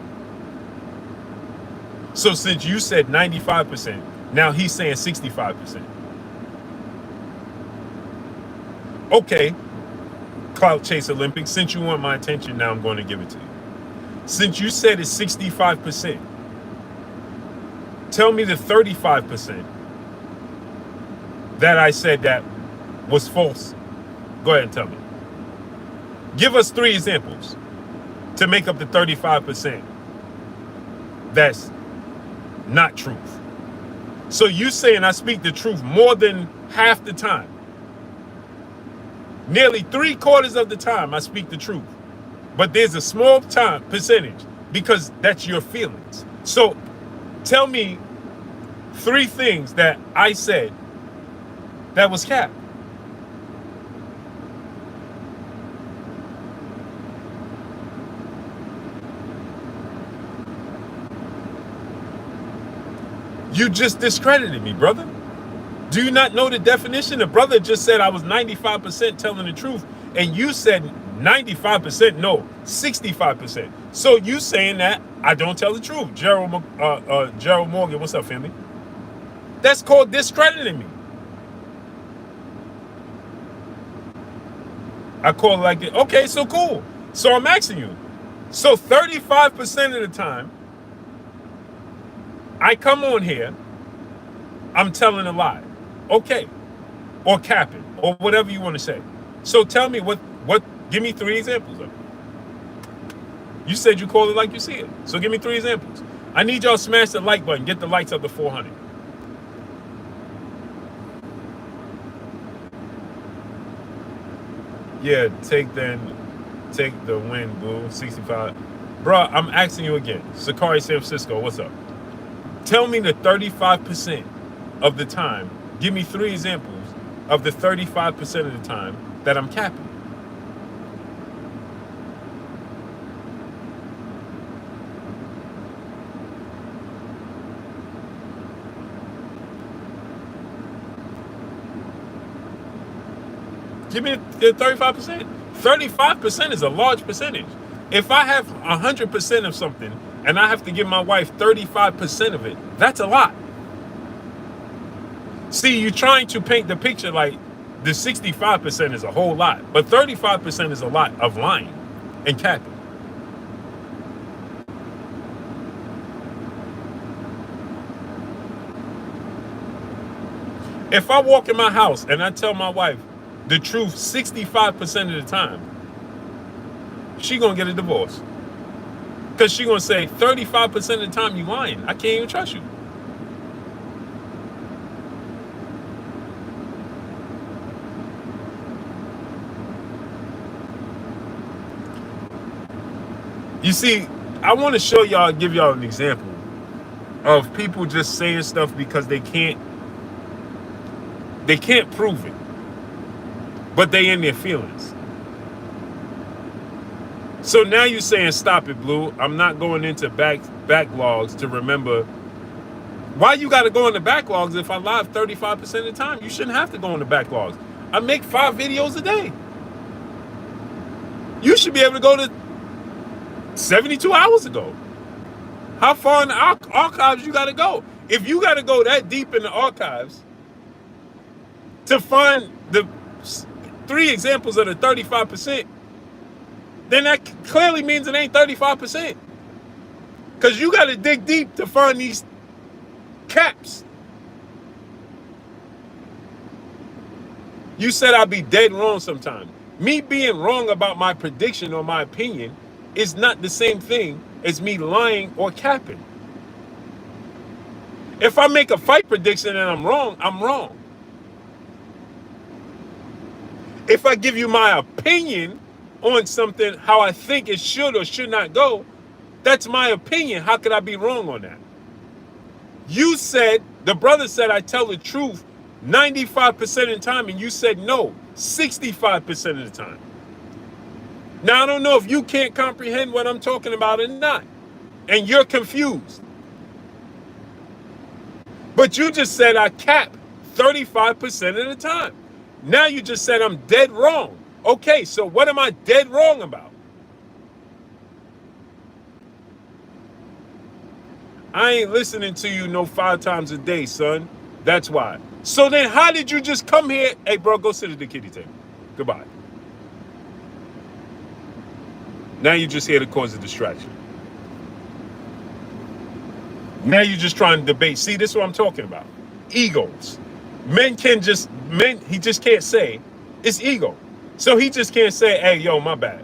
So since you said 95%, now he's saying 65%. Okay, Clout Chase Olympics, since you want my attention, now I'm going to give it to you. Since you said it's 65%, tell me the 35% that I said that was false. Go ahead and tell me. Give us 3 examples to make up the 35% that's not truth. So you saying I speak the truth more than half the time. Nearly 3/4 of the time I speak the truth. But there's a small percentage because that's your feelings. So tell me 3 things that I said that was cap. You just discredited me, brother. Do you not know the definition? The brother just said I was 95% telling the truth, and you said 95%, no, 65%. So you saying that I don't tell the truth. Gerald Morgan, what's up, family? That's called discrediting me. I call it like that. Okay, so cool. So I'm asking you. So 35% of the time, I come on here, I'm telling a lie. Okay. Or capping, or whatever you want to say. So tell me what give me 3 examples of it. You said you call it like you see it. So give me 3 examples. I need y'all to smash the like button, get the likes up to 400. Yeah, take the win, Blue. 65. Bruh, I'm asking you again. Sakari San Francisco, what's up? Tell me the 35% of the time. Give me 3 examples of the 35% of the time that I'm capping. Give me the 35%. 35% is a large percentage. If I have 100% of something and I have to give my wife 35% of it, that's a lot. See, you're trying to paint the picture like the 65% is a whole lot, but 35% is a lot of lying and capping. If I walk in my house and I tell my wife the truth 65% of the time, she gonna get a divorce. Because she gonna say 35% of the time you lying. I can't even trust you. You see, I want to show y'all, give y'all an example of people just saying stuff because they can't prove it, but they in their feelings. So now you're saying, stop it, Blue. I'm not going into backlogs to remember. Why you got to go into backlogs if I live 35% of the time? You shouldn't have to go into backlogs. I make 5 videos a day. You should be able to go to 72 hours ago. How far in the archives you got to go? If you got to go that deep in the archives to find the 3 examples of the 35%, then that clearly means it ain't 35%. Because you got to dig deep to find these caps. You said I'd be dead wrong sometimes. Me being wrong about my prediction or my opinion is not the same thing as me lying or capping. If I make a fight prediction and I'm wrong, I'm wrong. If I give you my opinion on something, how I think it should or should not go, that's my opinion. How could I be wrong on that? You said, the brother said I tell the truth 95% of the time, and you said no, 65% of the time. Now, I don't know if you can't comprehend what I'm talking about or not, and you're confused. But you just said I cap 35% of the time. Now you just said I'm dead wrong. Okay, so what am I dead wrong about? I ain't listening to you no 5 times a day, son. That's why. So then how did you just come here? Hey, bro, go sit at the kiddie table. Goodbye. Now you're just here to cause a distraction. Now you're just trying to debate. See, this is what I'm talking about. Egos. He just can't say, it's ego. So he just can't say, hey, yo, my bad.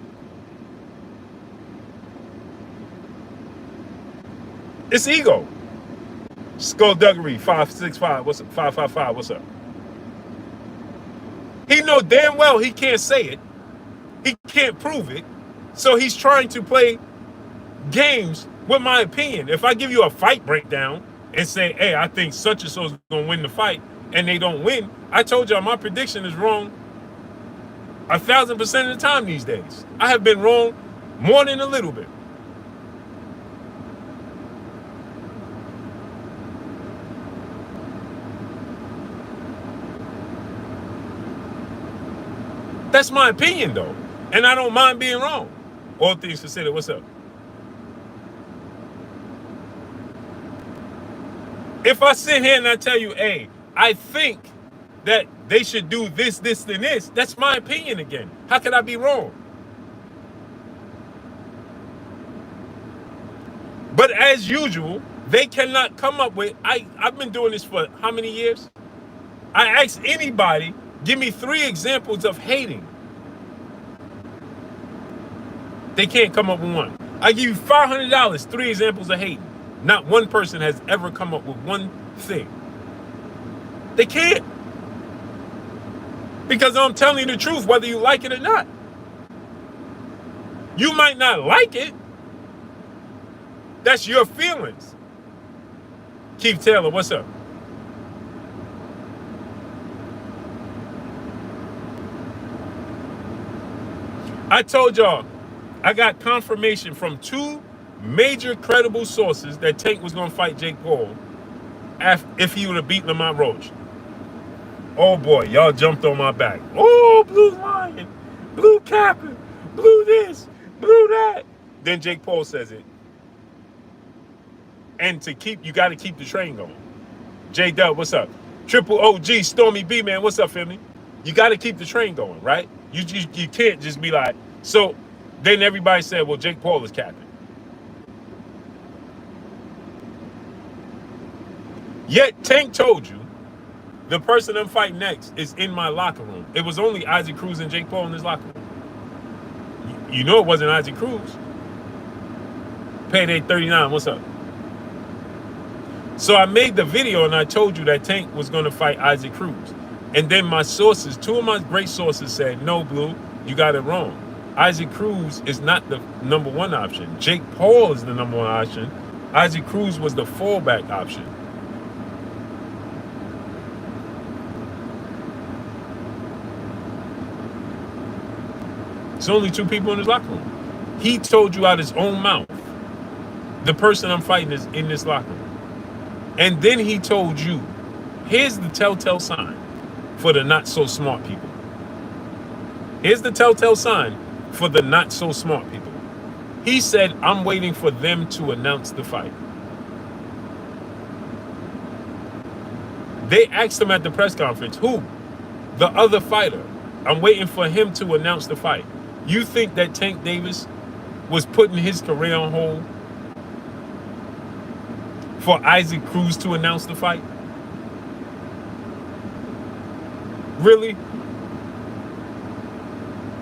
It's ego. Skullduggery, 565, what's up? 555, what's up? He know damn well he can't say it. He can't prove it. So he's trying to play games with my opinion. If I give you a fight breakdown and say, hey, I think such and so is going to win the fight, and they don't win, I told y'all my prediction is wrong 1,000% of the time these days. I have been wrong more than a little bit. That's my opinion, though. And I don't mind being wrong. All things considered, what's up? If I sit here and I tell you, hey, I think that they should do this, this, and this, that's my opinion again. How could I be wrong? But as usual, they cannot come up with, I've been doing this for how many years? I ask anybody, give me 3 examples of hating. They can't come up with one. I give you $500, 3 examples of hating. Not one person has ever come up with one thing. They can't. Because I'm telling you the truth, whether you like it or not. You might not like it. That's your feelings. Keith Taylor, what's up? I told y'all, I got confirmation from 2 major credible sources that Tank was going to fight Jake Paul if he would have beaten Lamont Roach. Oh boy, y'all jumped on my back. Oh, blue lion, blue capping, blue this, blue that. Then Jake Paul says it. And you got to keep the train going. J Dub, what's up? Triple OG, Stormy B, man, what's up, family? You got to keep the train going, right? You can't just be like, so then everybody said, well, Jake Paul is capping. Yet Tank told you the person I'm fighting next is in my locker room. It was only Isaac Cruz and Jake Paul in his locker room. You know it wasn't Isaac Cruz. Payday 39, what's up? So I made the video and I told you that Tank was going to fight Isaac Cruz. And then my sources, 2 of my great sources said, no, Blue, you got it wrong. Isaac Cruz is not the number 1 option. Jake Paul is the number 1 option. Isaac Cruz was the fallback option. It's only 2 people in his locker room. He told you out his own mouth, the person I'm fighting is in this locker room. And then he told you, here's the telltale sign for the not so smart people. Here's the telltale sign for the not so smart people. He said, I'm waiting for them to announce the fight. They asked him at the press conference, who? The other fighter. I'm waiting for him to announce the fight. You think that Tank Davis was putting his career on hold for Isaac Cruz to announce the fight? Really?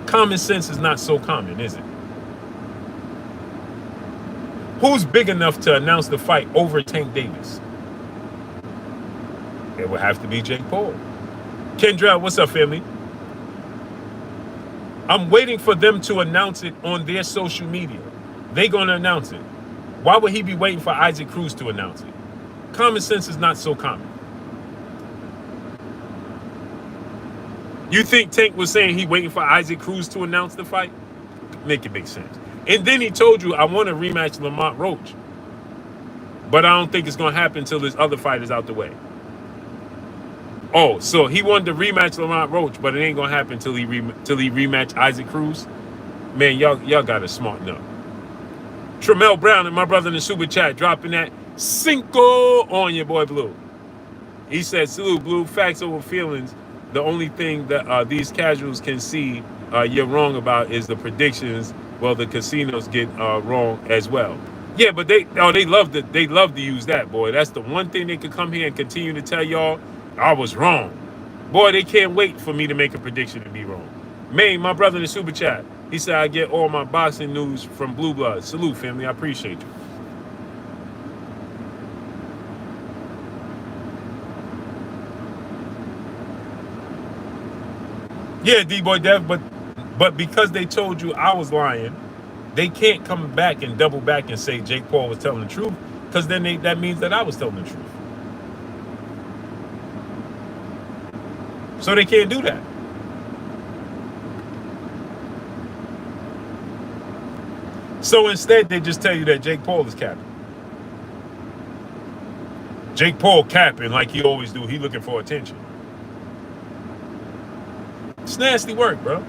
Common sense is not so common, is it? Who's big enough to announce the fight over Tank Davis? It would have to be Jake Paul. Kendra, what's up, family? I'm waiting for them to announce it on their social media. They're going to announce it. Why would he be waiting for Isaac Cruz to announce it? Common sense is not so common. You think Tank was saying he waiting for Isaac Cruz to announce the fight? Make it make sense. And then he told you, I want to rematch Lamont Roach. But I don't think it's going to happen until this other fight is out the way. Oh, so he wanted to rematch Lamont Roach, but it ain't going to happen until he rematch Isaac Cruz? Man, y'all got to smarten up. Tremel Brown and my brother in the super chat dropping that cinco on your boy Blue. He said, salute, Blue. Facts over feelings. The only thing that these casuals can see you're wrong about is the predictions. Well, the casinos get wrong as well. Yeah, but they love to use that, boy. That's the one thing they could come here and continue to tell y'all, I was wrong. Boy, they can't wait for me to make a prediction and be wrong. Maine, my brother in the super chat, he said, I get all my boxing news from Blue Blood. Salute, family. I appreciate you. Yeah, D-Boy Dev, but because they told you I was lying, they can't come back and double back and say Jake Paul was telling the truth, because then that means that I was telling the truth. So they can't do that. So instead, they just tell you that Jake Paul is capping. Jake Paul capping like he always do. He looking for attention. It's nasty work, bro.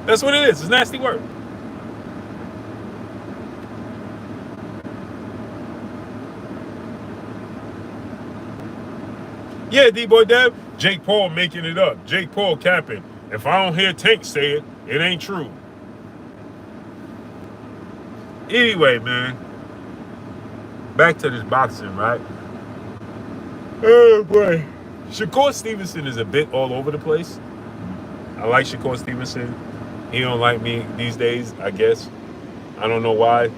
That's what it is. It's nasty work. Yeah, D-Boy Dev, Jake Paul making it up. Jake Paul capping. If I don't hear Tank say it, it ain't true. Anyway, man. Back to this boxing, right? Oh, boy. Shakur Stevenson is a bit all over the place. I like Shakur Stevenson. He don't like me these days, I guess. I don't know why,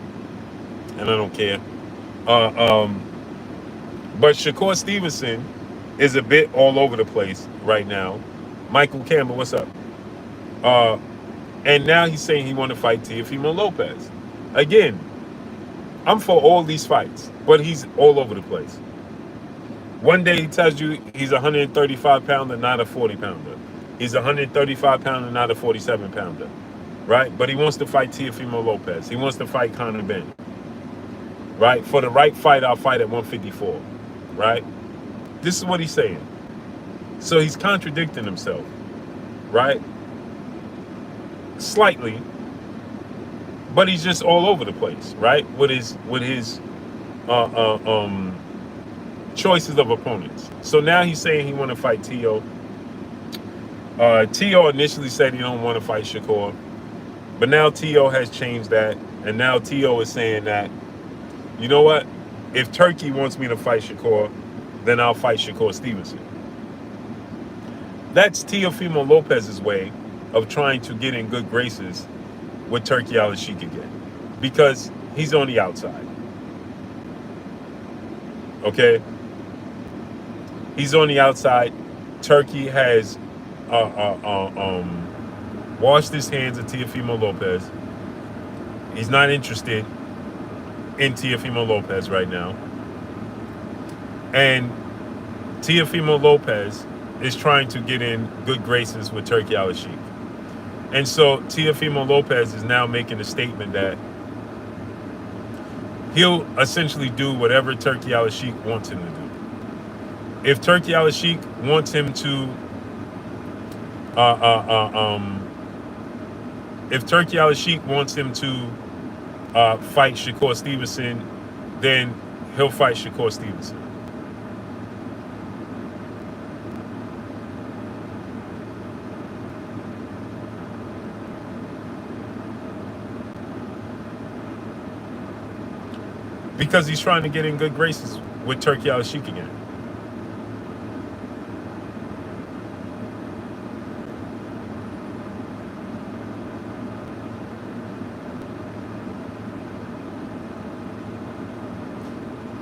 and I don't care. But Shakur Stevenson is a bit all over the place right now. Michael Campbell, what's up? And now he's saying he want to fight Teofimo Lopez. Again, I'm for all these fights, but he's all over the place. One day he tells you he's a 135 pounder, not a 40 pounder. He's a 135 pounder, not a 47 pounder, right? But he wants to fight Teofimo Lopez. He wants to fight Conor Benn, right? For the right fight, I'll fight at 154, right? This is what he's saying. So he's contradicting himself, right? Slightly, but he's just all over the place, right? With his choices of opponents. So now he's saying he want to fight Teo. Teo initially said he don't want to fight Shakur, but now Teo has changed that, and now Teo is saying that, you know what? If Turkey wants me to fight Shakur, then I'll fight Shakur Stevenson. That's Teofimo Lopez's way of trying to get in good graces with Turkey Al-Sheikh again, because he's on the outside. Okay? He's on the outside. Turkey has washed his hands of Teofimo Lopez. He's not interested in Teofimo Lopez right now. And Teofimo Lopez is trying to get in good graces with Turkey Al-Sheikh. And so Teofimo Lopez is now making a statement that he'll essentially do whatever Turkey Al-Sheikh wants him to do. If Turkey Al-Sheikh wants him to if Turkey Al-Sheikh wants him to fight Shakur Stevenson, then he'll fight Shakur Stevenson. Because he's trying to get in good graces with Turkey Al-Sheikh again.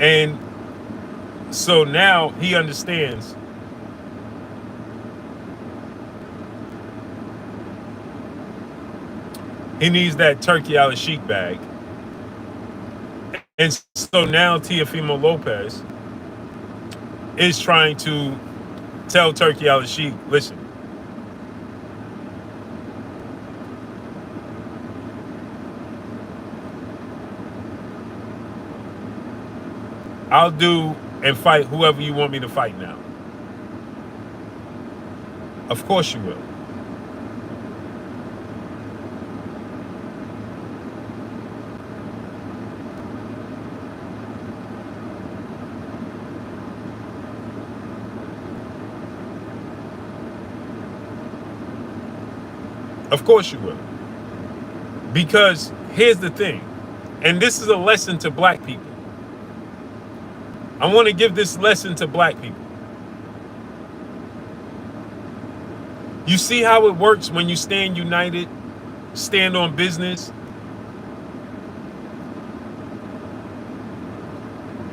And so now he understands he needs that Turkey Al-Sheikh bag. And so now Teofimo Lopez is trying to tell Turkey Al-Sheikh, listen, I'll do and fight whoever you want me to fight now. Of course you will. Of course you will. Because here's the thing, and this is a lesson to black people. I want to give this lesson to black people. You see how it works when you stand united, stand on business,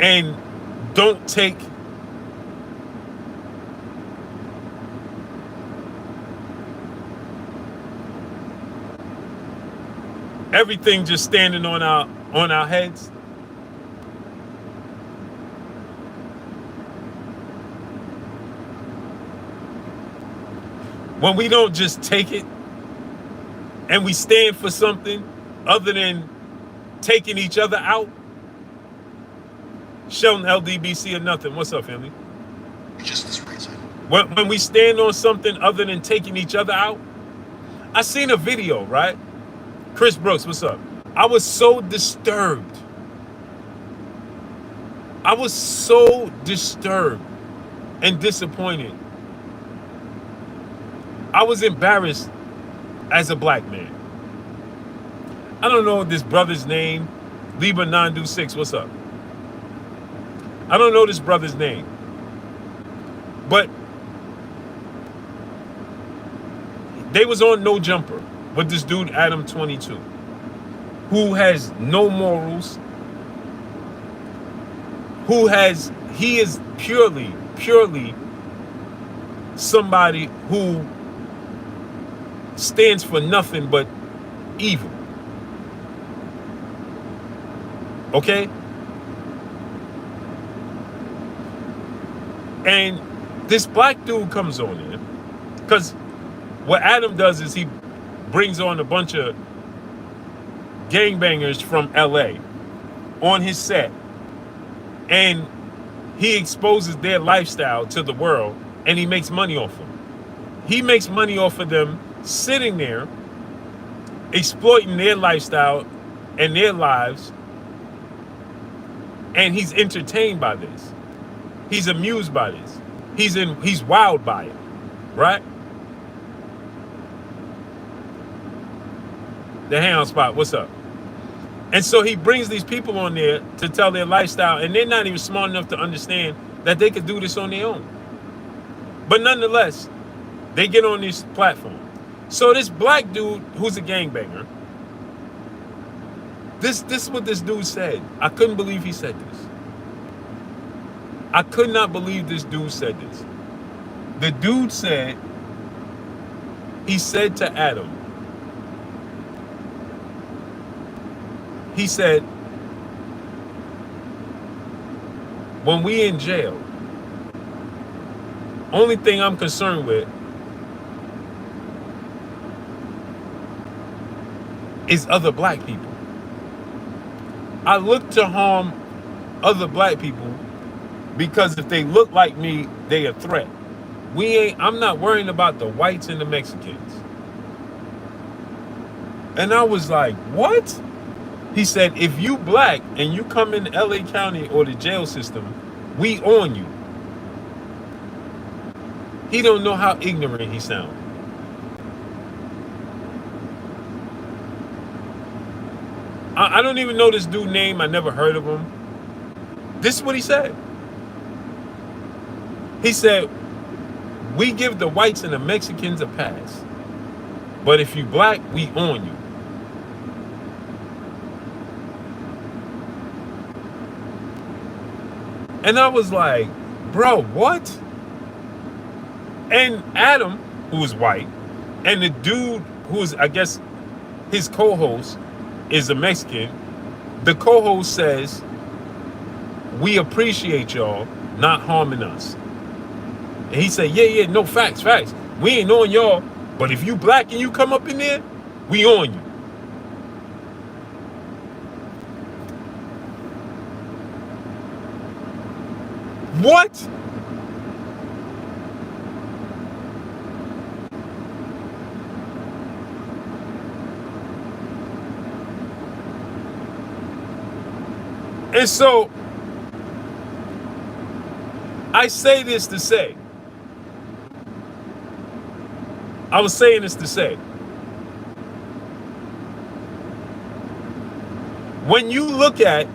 and don't take everything just standing on our heads. When we don't just take it and we stand for something other than taking each other out. Sheldon LDBC or nothing. What's up, family? Just this reason. When we stand on something other than taking each other out. I seen a video, right? Chris Brooks, what's up? I was so disturbed. I was so disturbed and disappointed. I was embarrassed as a black man. I don't know this brother's name. Libra 926, what's up? I don't know this brother's name. But They was on No Jumper with this dude, Adam 22, who has no morals, he is purely somebody who stands for nothing but evil. Okay? And this black dude comes on there, because what Adam does is he brings on a bunch of gangbangers from LA on his set, and he exposes their lifestyle to the world, and he makes money off them. He makes money off of them sitting there, exploiting their lifestyle and their lives, and he's entertained by this. He's amused by this. He's wowed by it, right? The Hangout Spot, what's up? And so he brings these people on there to tell their lifestyle, and they're not even smart enough to understand that they could do this on their own. But nonetheless, they get on this platform. So this black dude who's a gangbanger, this is what this dude said. I couldn't believe he said this. I could not believe this dude said this. The dude said, he said to Adam, he said, when we in jail, only thing I'm concerned with is other black people. I look to harm other black people because if they look like me, they a threat. I'm not worrying about the whites and the Mexicans. And I was like, what? He said, if you black and you come in LA County or the jail system, we on you. He don't know how ignorant he sounds. I don't even know this dude's name. I never heard of him. This is what he said. He said, we give the whites and the Mexicans a pass. But if you black, we on you. And I was like, bro, what? And Adam, who is white, and the dude who is, I guess, his co-host is a Mexican. The co-host says, we appreciate y'all not harming us. And he said, yeah, no, facts. We ain't on y'all, but if you black and you come up in there, we on you. What? And so, I say this to say, I was saying this to say, when you look at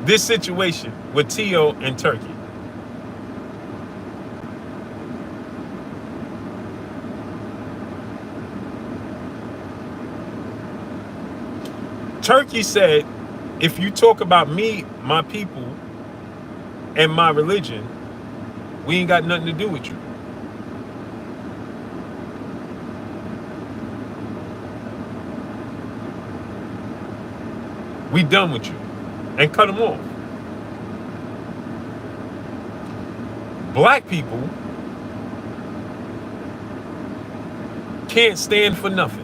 this situation with Teo and Turkey, Turkey said, if you talk about me, my people, and my religion, we ain't got nothing to do with you. We done with you. And cut them off. Black people can't stand for nothing.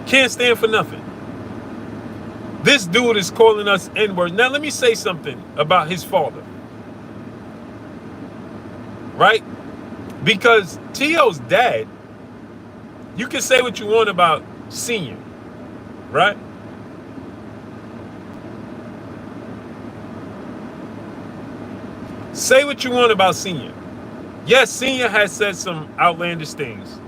Can't stand for nothing. This dude is calling us N-word. Now let me say something about his father. Right? Because T.O.'s dad, you can say what you want about Senior. Right? Say what you want about Senior. Yes, Senior has said some outlandish things.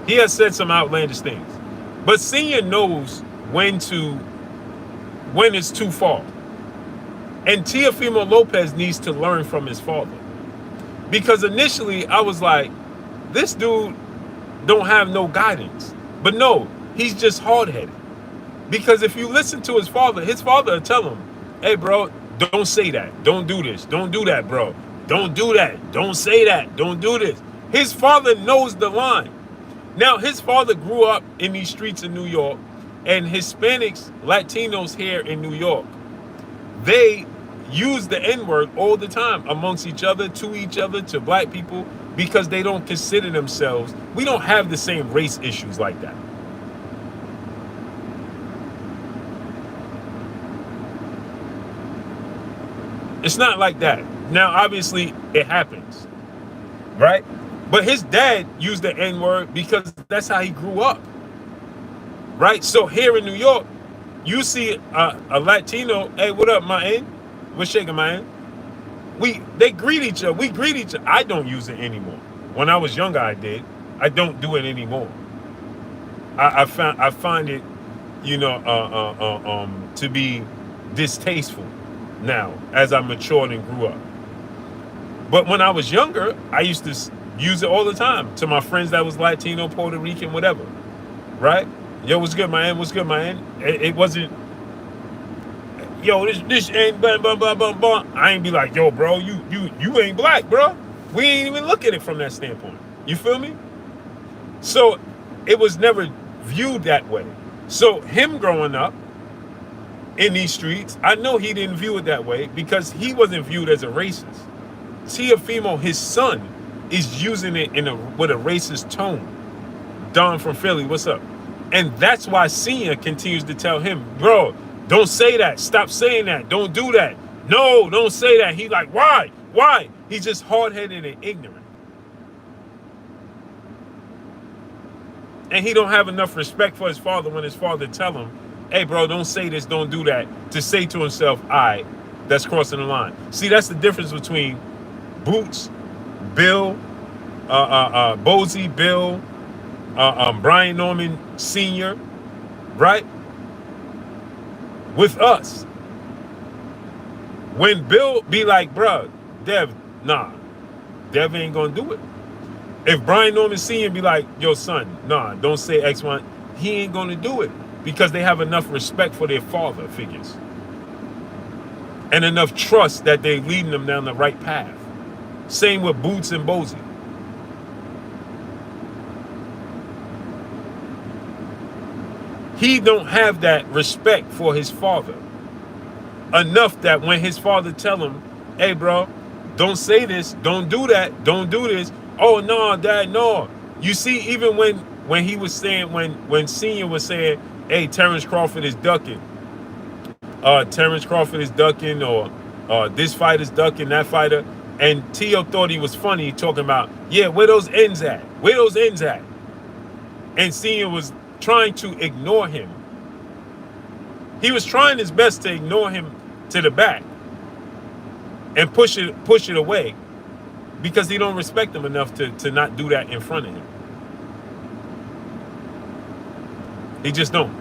He has said some outlandish things. But Senior knows when it's too far. And Teofimo Lopez needs to learn from his father. Because initially I was like, this dude don't have no guidance. But no, he's just hard-headed. Because if you listen to his father will tell him, hey, bro, don't say that. Don't do this. Don't do that, bro. Don't do that. Don't say that. Don't do this. His father knows the line. Now, his father grew up in these streets in New York, and Hispanics, Latinos here in New York, they use the N-word all the time amongst each other, to black people, because they don't consider themselves, we don't have the same race issues like that. It's not like that. Now, obviously, it happens, right? But his dad used the N-word because that's how he grew up, right? So here in New York, you see a Latino, hey, what up, man? What's shaking, man? They greet each other. We greet each other. I don't use it anymore. When I was younger, I did. I don't do it anymore. I find it, to be distasteful now as I matured and grew up. But when I was younger, I used to use it all the time to my friends that was Latino, Puerto Rican, whatever, right? Yo, what's good, man? What's good, man? It wasn't, yo, this ain't blah, blah, blah, blah, blah. I ain't be like, yo, bro, you ain't black, bro. We ain't even look at it from that standpoint. You feel me? So it was never viewed that way. So him growing up in these streets, I know he didn't view it that way because he wasn't viewed as a racist. Teofimo, his son, is using it with a racist tone. Don from Philly, what's up? And that's why Senior continues to tell him, bro, don't say that. Stop saying that. Don't do that. No, don't say that. He like, why? Why? He's just hard-headed and ignorant. And he don't have enough respect for his father when his father tell him, hey, bro, don't say this, don't do that, to say to himself, all right, that's crossing the line. See, that's the difference between Boots, Bill, Bozy, Bill, Brian Norman Sr., right? With us. When Bill be like, bruh, Dev, nah, Dev ain't gonna do it. If Brian Norman Sr. be like, yo, son, nah, don't say X, Y, he ain't gonna do it because they have enough respect for their father figures and enough trust that they're leading them down the right path. Same with Boots and Bozy. He don't have that respect for his father enough that when his father tell him, hey, bro, don't say this, don't do that, don't do this. Oh, no, Dad, no. You see, even when he was saying, when Senior was saying, hey, Terrence Crawford is ducking. Terrence Crawford is ducking, or this fighter's ducking, that fighter. And Tio thought he was funny talking about, yeah, where those ends at? Where those ends at? And Senior was trying to ignore him. He was trying his best to ignore him to the back and push it away because he don't respect him enough to not do that in front of him. He just don't.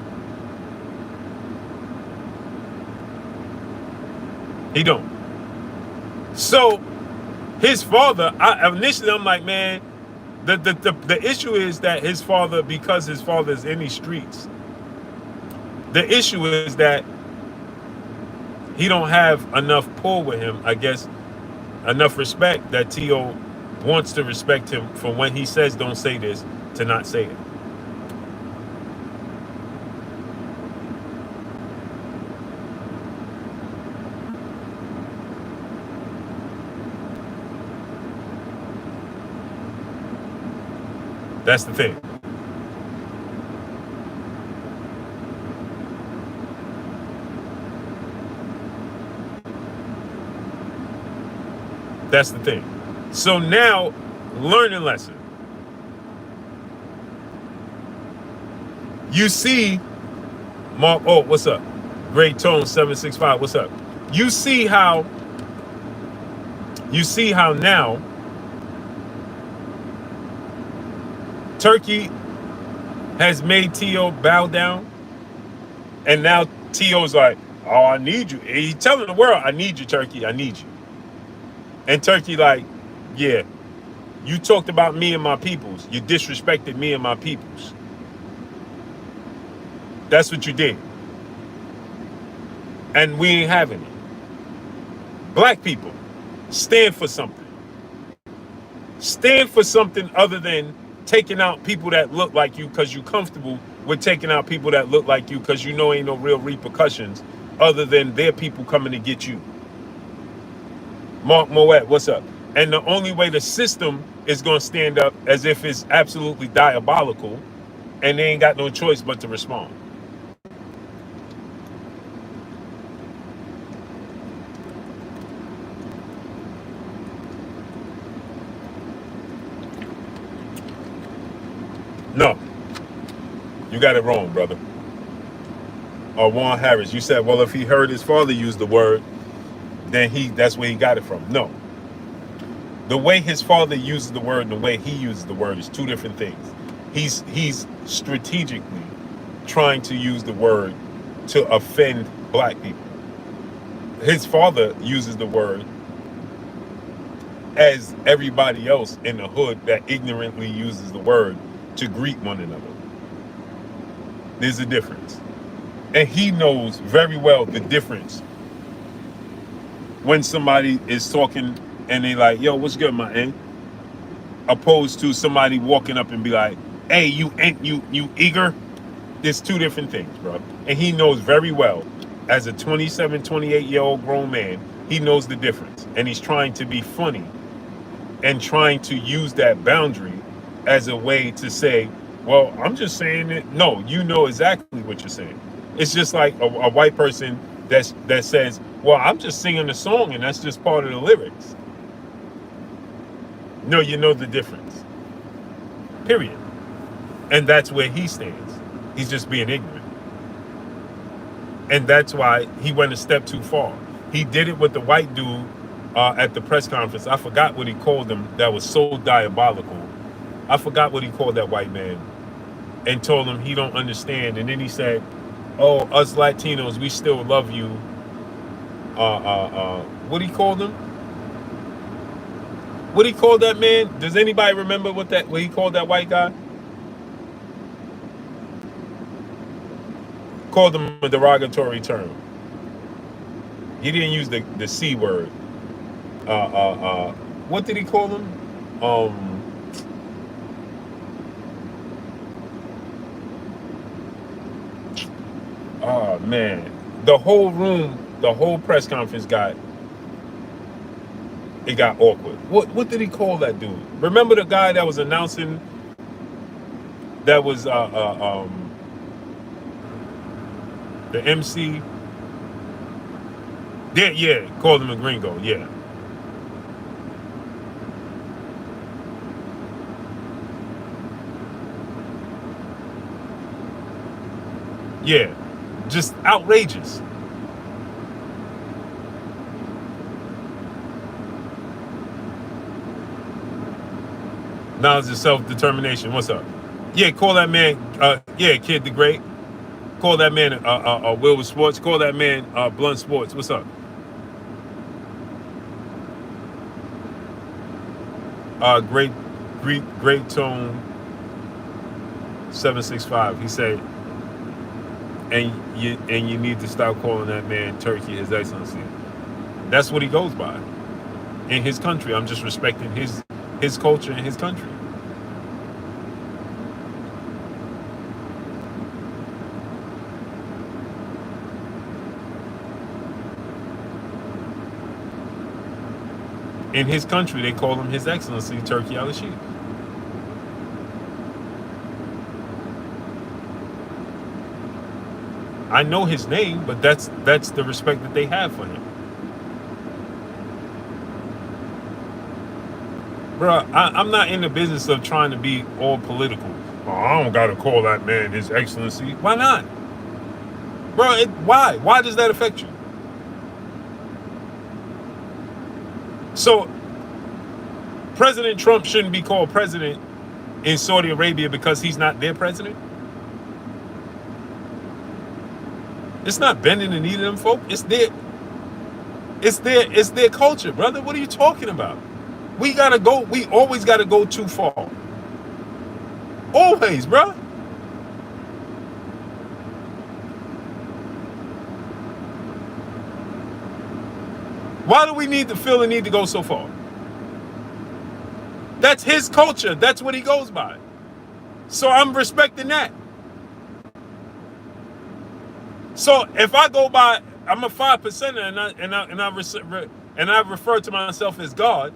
He don't. So his father, initially I'm like, man, the issue is that his father, because his father is in these streets, the issue is that he don't have enough pull with him, I guess, enough respect that T.O. wants to respect him for when he says don't say this, to not say it. That's the thing. That's the thing. So now, learning lesson. You see, Mark, oh, what's up? Great Tone 765, what's up? You see how now Turkey has made T.O. bow down, and now T.O.'s like, oh, I need you. He's telling the world, I need you, Turkey, I need you. And Turkey like, yeah, you talked about me and my peoples. You disrespected me and my peoples. That's what you did. And we ain't having it. Black people, stand for something. Stand for something other than taking out people that look like you because you're comfortable with taking out people that look like you because you know ain't no real repercussions other than their people coming to get you. Mark Moet, what's up? And the only way the system is going to stand up as if it's absolutely diabolical and they ain't got no choice but to respond. No, you got it wrong, brother. Juan Harris, you said, well, if he heard his father use the word, then that's where he got it from. No. The way his father uses the word and the way he uses the word is two different things. He's strategically trying to use the word to offend black people. His father uses the word as everybody else in the hood that ignorantly uses the word to greet one another. There's a difference. And he knows very well the difference when somebody is talking and they like, yo, what's good, my man? Opposed to somebody walking up and be like, hey, you eager? There's two different things, bro. And he knows very well, as a 27, 28-year-old grown man, he knows the difference. And he's trying to be funny and trying to use that boundary as a way to say, well, I'm just saying it. No, you know exactly what you're saying. It's just like a white person that says, well, I'm just singing the song and that's just part of the lyrics. No, you know the difference. Period. And that's where he stands. He's just being ignorant. And that's why he went a step too far. He did it with the white dude at the press conference. I forgot what he called him that was so diabolical. I forgot what he called that white man and told him he don't understand. And then he said, oh, us Latinos, we still love you. What he called him? What he called that man? Does anybody remember what he called that white guy? Called him a derogatory term. He didn't use the C word. What did he call him? Oh man, the whole room, the whole press conference got awkward. What did he call that dude? Remember the guy that was announcing? That was the MC. Yeah, called him a gringo. Yeah. Yeah, just outrageous. Knowledge of self-determination. What's up? Yeah, call that man. Yeah, Kid the Great. Call that man Wilbur Sports. Call that man Blunt Sports. What's up? Great tone. 765. He said, and you need to stop calling that man Turkey His Excellency. That's what he goes by in his country. I'm just respecting his culture and his country. In his country, they call him His Excellency Turkey al-Sheikh. I know his name, but that's the respect that they have for him. Bro, I'm not in the business of trying to be all political. Oh, I don't got to call that man His Excellency. Why not? Bro, why? Why does that affect you? So President Trump shouldn't be called president in Saudi Arabia because he's not their president? It's not bending the knee to them folk. It's their culture, brother. What are you talking about? We always gotta go too far. Always, bro. Why do we feel the need to go so far? That's his culture. That's what he goes by. So I'm respecting that. So if I go by, I'm a 5%er and I refer to myself as God,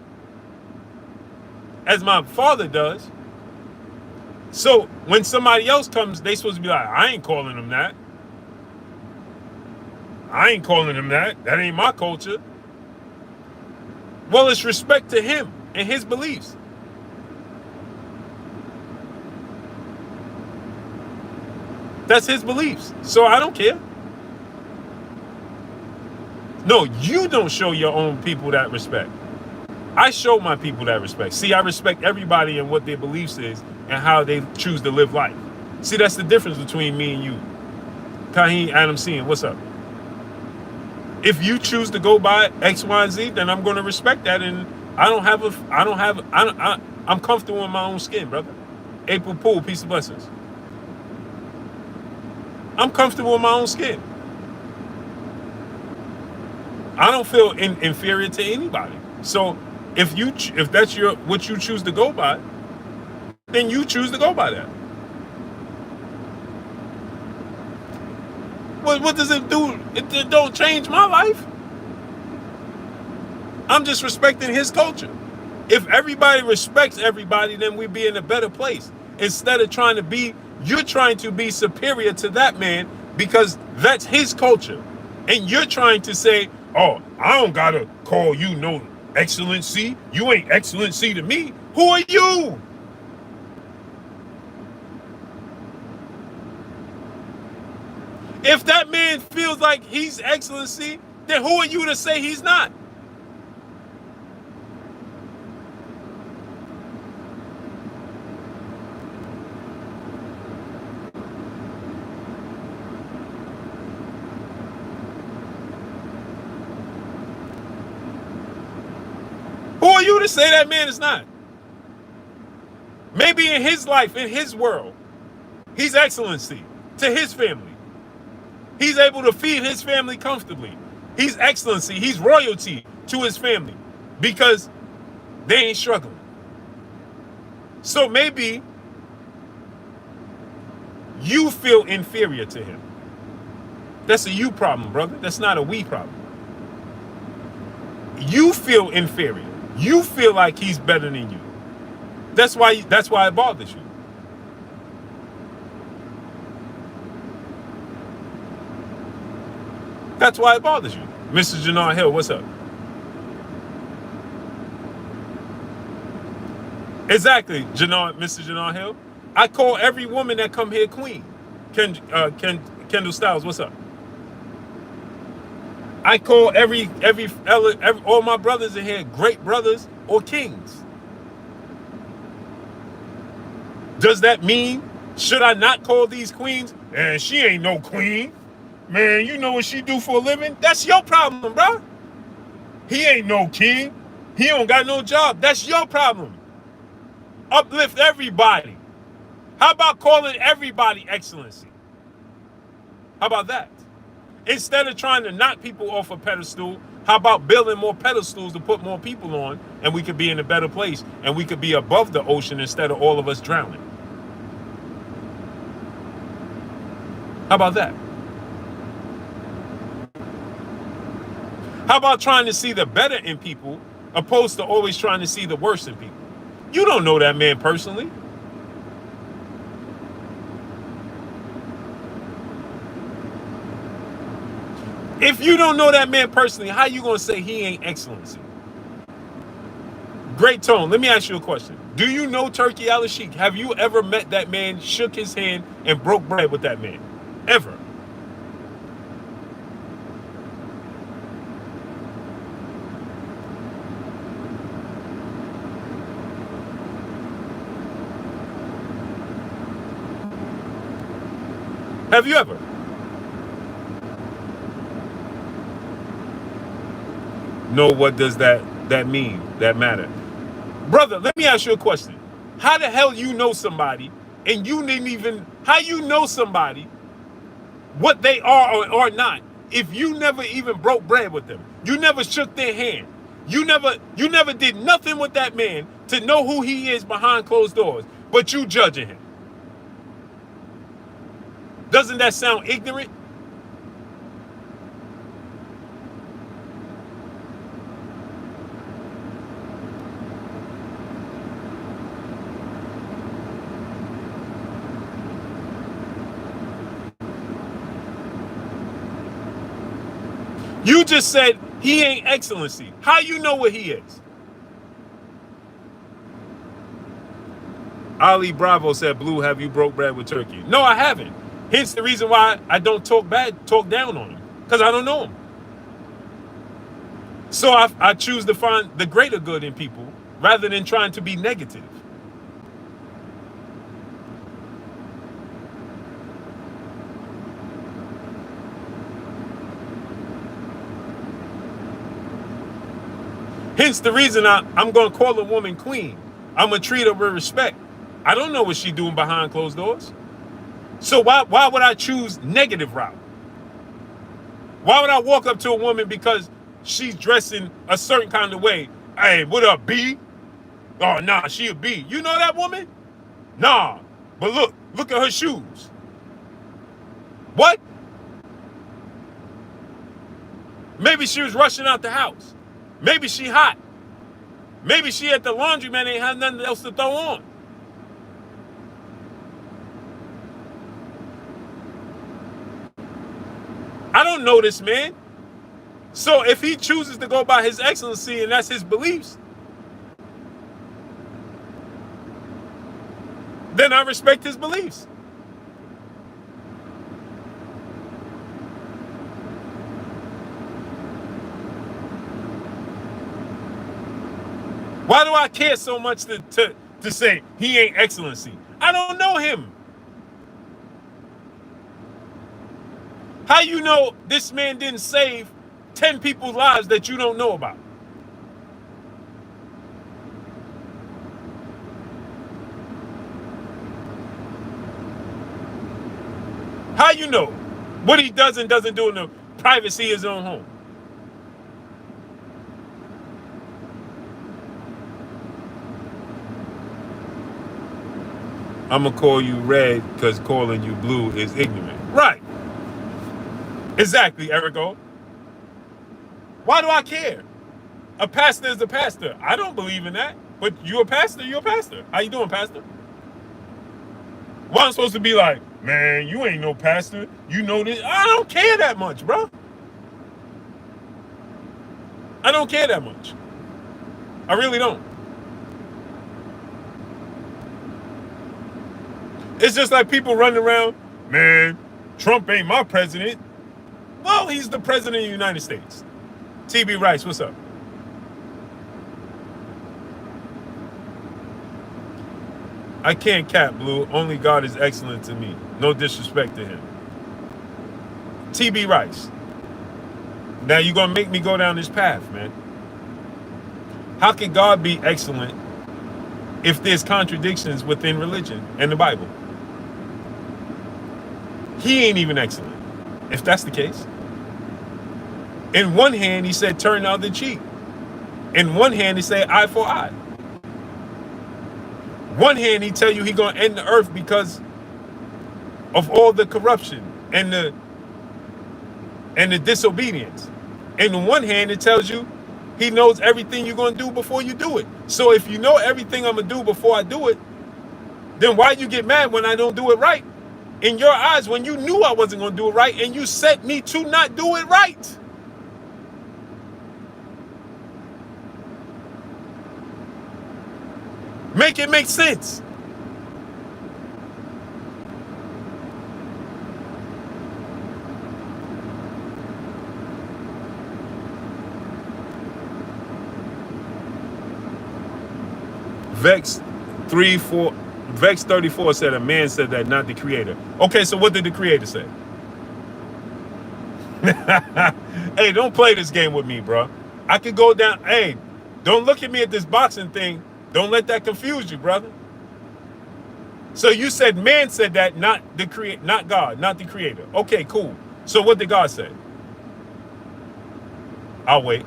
as my father does. So when somebody else comes, they supposed to be like, I ain't calling them that. I ain't calling them that. That ain't my culture. Well, it's respect to him and his beliefs. That's his beliefs. So I don't care. No, you don't show your own people that respect. I show my people that respect. See, I respect everybody and what their beliefs is and how they choose to live life. See, that's the difference between me and you. Kaheen Adam Seen, what's up? If you choose to go by X, Y, and Z, then I'm going to respect that, and I'm comfortable in my own skin, brother. April Poole, peace and blessings. I'm comfortable in my own skin. I don't feel inferior to anybody. So if that's what you choose to go by, then you choose to go by that. What does it do? It don't change my life. I'm just respecting his culture. If everybody respects everybody, then we'd be in a better place. Instead of you're trying to be superior to that man because that's his culture. And you're trying to say, oh, I don't gotta call you no excellency. You ain't excellency to me. Who are you? If that man feels like he's excellency, then who are you to say he's not? Who are you to say that man is not? Maybe in his life, in his world, he's excellency to his family. He's able to feed his family comfortably. He's excellency. He's royalty to his family because they ain't struggling. So maybe you feel inferior to him. That's a you problem, brother. That's not a we problem. You feel inferior. You feel like he's better than you. That's why it bothers you. That's why it bothers you. Mr. Jannar Hill, what's up? Exactly, Mr. Jannar Hill. I call every woman that come here queen. Kendall Styles, what's up? I call every all my brothers in here great brothers or kings. Does that mean, should I not call these queens? And she ain't no queen. Man, you know what she do for a living? That's your problem, bro. He ain't no king. He don't got no job. That's your problem. Uplift everybody. How about calling everybody excellency? How about that? Instead of trying to knock people off a pedestal, how about building more pedestals to put more people on, and we could be in a better place, and we could be above the ocean instead of all of us drowning? How about that? How about trying to see the better in people opposed to always trying to see the worst in people? You don't know that man personally. If you don't know that man personally, how you gonna say he ain't excellency? Great Tone, let me ask you a question. Do you know Turkey Al-Sheikh? Have you ever met that man, shook his hand, and broke bread with that man? Ever? Have you ever? No, what does that mean? That matter? Brother, let me ask you a question. How the hell you know somebody and you didn't even, how you know somebody what they are or are not if you never even broke bread with them? You never shook their hand. You never did nothing with that man to know who he is behind closed doors, but you judging him. Doesn't that sound ignorant? You just said he ain't excellency. How you know what he is? Ali Bravo said, Blue, have you broke bread with Turkey? No, I haven't. Hence the reason why I don't talk down on him. Because I don't know him. So I choose to find the greater good in people rather than trying to be negative. Hence the reason I'm going to call a woman queen. I'm going to treat her with respect. I don't know what she's doing behind closed doors. So why would I choose negative route? Why would I walk up to a woman because she's dressing a certain kind of way? Hey, what up, B? Oh, nah, she a B. You know that woman? Nah, but look at her shoes. What? Maybe she was rushing out the house. Maybe she hot. Maybe she at the laundromat ain't had nothing else to throw on. I don't know this man. So if he chooses to go by his excellency and that's his beliefs, then I respect his beliefs. Why do I care so much to say he ain't excellency? I don't know him. How you know this man didn't save 10 people's lives that you don't know about? How you know what he does and doesn't do in the privacy of his own home? I'm going to call you red because calling you blue is ignorant. Right. Exactly, Erico. Why do I care? A pastor is a pastor. I don't believe in that. But you're a pastor, you're a pastor. How you doing, pastor? Why I'm supposed to be like, man, you ain't no pastor. You know this. I don't care that much, bro. I don't care that much. I really don't. It's just like people running around, man, Trump ain't my president. Well, he's the president of the United States. TB Rice, what's up? I can't cap, Blue. Only God is excellent to me. No disrespect to him. TB Rice. Now you're going to make me go down this path, man. How can God be excellent if there's contradictions within religion and the Bible? He ain't even excellent, if that's the case. In one hand, he said, turn the other cheek. In one hand, he said, eye for eye. One hand, he tell you he going to end the earth because of all the corruption and the disobedience. In one hand, it tells you he knows everything you're going to do before you do it. So if you know everything I'm going to do before I do it, then why you get mad when I don't do it right? In your eyes, when you knew I wasn't going to do it right and you set me to not do it right. Make it make sense. Vex 34 Vex 34 said a man said that, not the creator. Okay, so what did the creator say? Hey, don't play this game with me, bro. I could go down. Hey, don't look at me at this boxing thing. Don't let that confuse you, brother. So you said man said that, not God, not the creator. Okay, cool. So what did God say? I'll wait.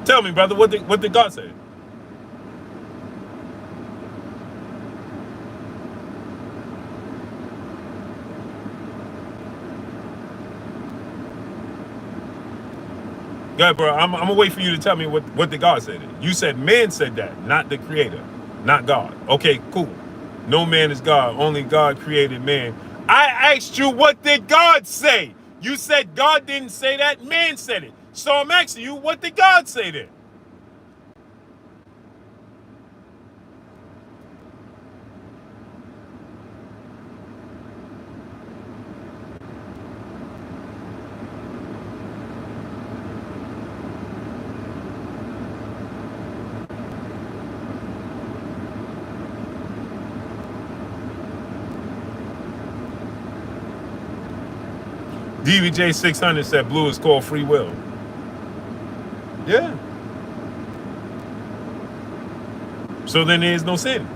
Tell me, brother, what did God say? Yeah, bro, I'm gonna wait for you to tell me what did God say. You said man said that, not the creator, not God. Okay, cool. No man is God, only God created man. I asked you, what did God say? You said God didn't say that, man said it. So I'm asking you, what did God say then? DVJ 600 said blue is called free will. Yeah. So then there is no sin.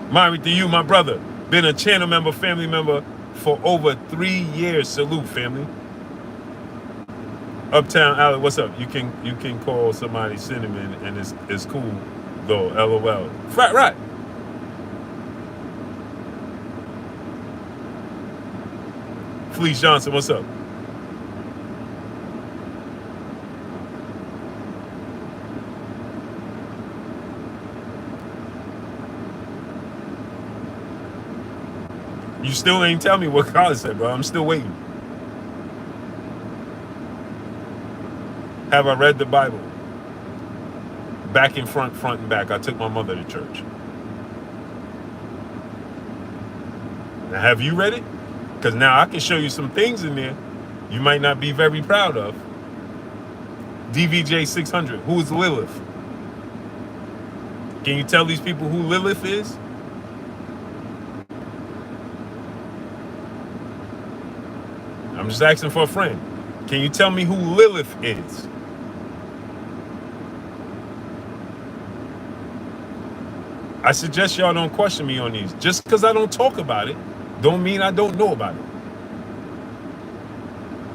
Mari, to you, my brother, been a channel member, family member for over 3 years. Salute, family. Uptown Alley, what's up? You can call somebody cinnamon and it's cool though. LOL. Right. Fleece Johnson, what's up? You still ain't tell me what God said, bro. I'm still waiting. Have I read the Bible? Back and front and back. I took my mother to church. Now, have you read it? Because now I can show you some things in there you might not be very proud of. DVJ 600, who is Lilith? Can you tell these people who Lilith is? I'm just asking for a friend. Can you tell me who Lilith is? I suggest y'all don't question me on these. Just because I don't talk about it, don't mean I don't know about it.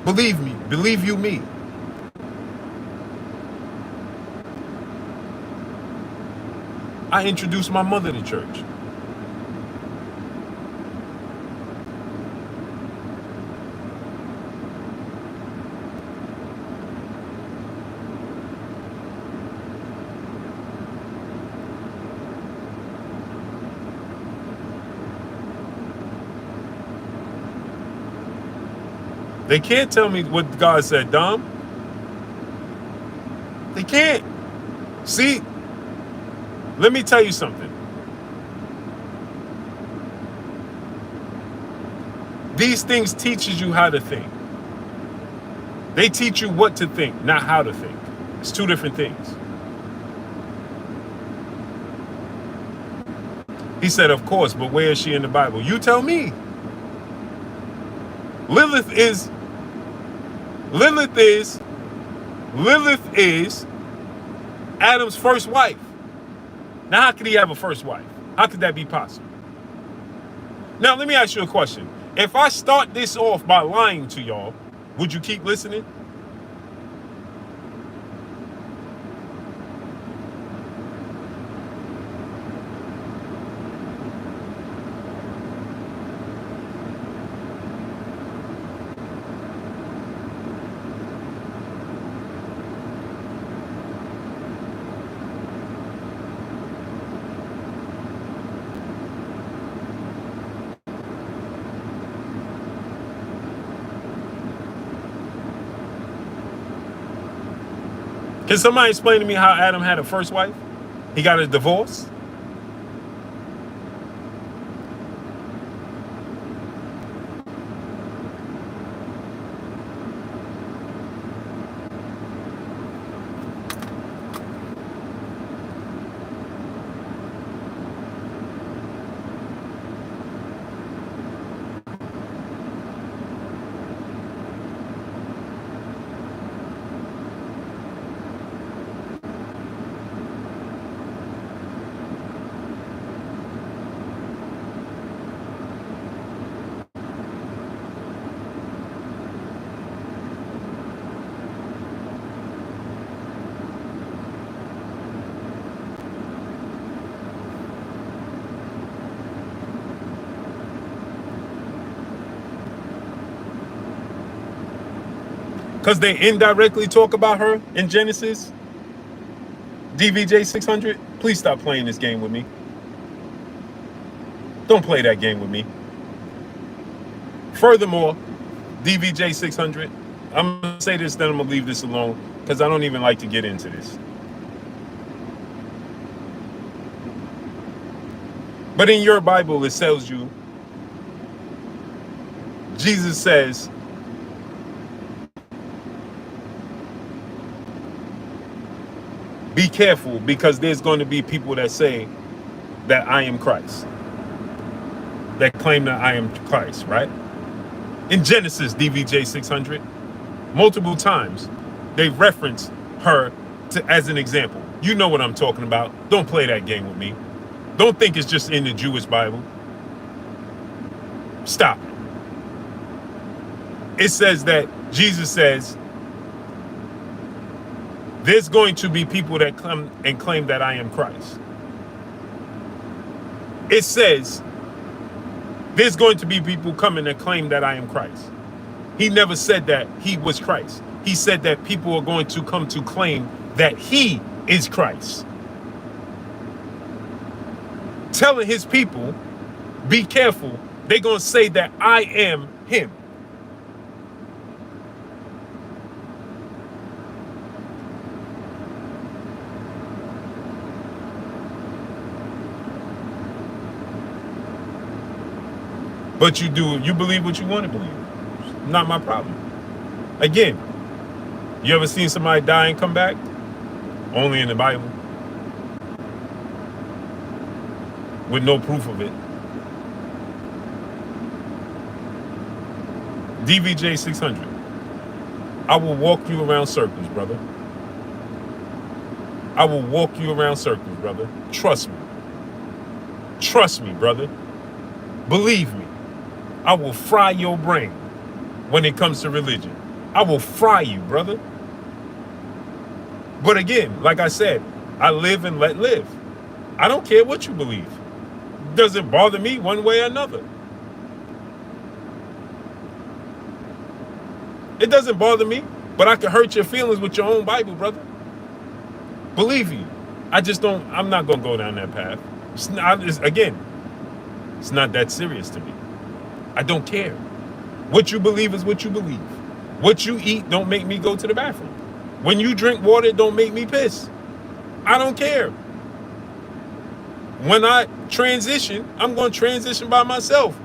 Believe me, believe you me. I introduced my mother to church. They can't tell me what God said, Dom. They can't. See, let me tell you something. These things teaches you how to think. They teach you what to think, not how to think. It's two different things. He said, of course, but where is she in the Bible? You tell me. Lilith is Adam's first wife. Now, how could he have a first wife? How could that be possible? Now, let me ask you a question. If I start this off by lying to y'all, would you keep listening? Can somebody explain to me how Adam had a first wife? He got a divorce? Because they indirectly talk about her in Genesis. DVJ 600, please stop playing this game with me. Don't play that game with me. Furthermore, DVJ 600, I'm going to say this, then I'm going to leave this alone because I don't even like to get into this. But in your Bible, it tells you, Jesus says, be careful because there's going to be people that say that I am Christ. That claim that I am Christ, right? In Genesis, DVJ 600, multiple times, they reference her as an example. You know what I'm talking about. Don't play that game with me. Don't think it's just in the Jewish Bible. Stop. It says that Jesus says, there's going to be people that come and claim that I am Christ. It says, there's going to be people coming and claim that I am Christ. He never said that he was Christ. He said that people are going to come to claim that he is Christ. Telling his people, be careful, they're going to say that I am him. But you believe what you want to believe. Not my problem. Again, you ever seen somebody die and come back? Only in the Bible. With no proof of it. DVJ 600. I will walk you around circles, brother. I will walk you around circles, brother. Trust me. Trust me, brother. Believe me. I will fry your brain when it comes to religion. I will fry you, brother. But again, like I said, I live and let live. I don't care what you believe. It doesn't bother me one way or another. It doesn't bother me, but I can hurt your feelings with your own Bible, brother. Believe you. I'm not going to go down that path. It's not that serious to me. I don't care. What you believe is what you believe. What you eat don't make me go to the bathroom. When you drink water, don't make me piss. I don't care. When I transition, I'm going to transition by myself,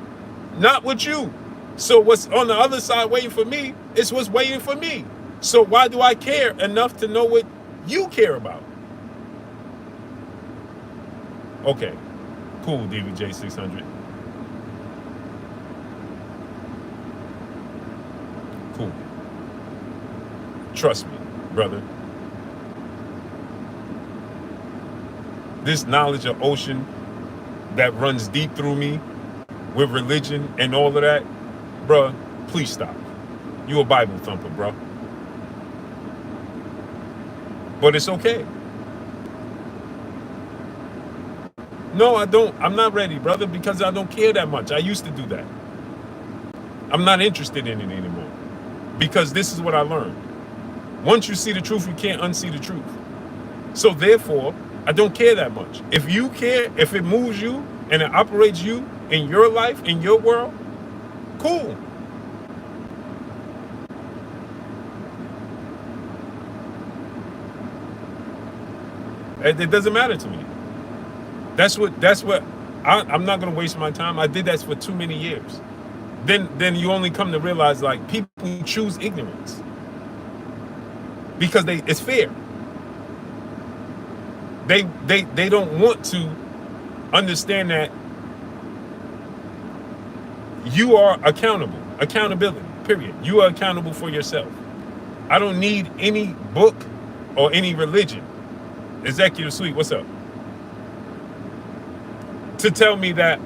not with you. So what's on the other side waiting for me is what's waiting for me. So why do I care enough to know what you care about? Okay, cool, DVJ 600. Cool. Trust me, brother. This knowledge of ocean that runs deep through me with religion and all of that, bruh, please stop. You a Bible thumper, bro. But it's okay. No, I don't. I'm not ready, brother, because I don't care that much. I used to do that. I'm not interested in it anymore. Because this is what I learned. Once you see the truth, you can't unsee the truth. So therefore, I don't care that much. If you care, if it moves you and it operates you in your life, in your world, cool. It doesn't matter to me. That's what I'm not gonna waste my time. I did that for too many years. Then you only come to realize like people choose ignorance because it's fear. They don't want to understand that you are accountable. Accountability, period. You are accountable for yourself. I don't need any book or any religion. Executive Suite, what's up? To tell me that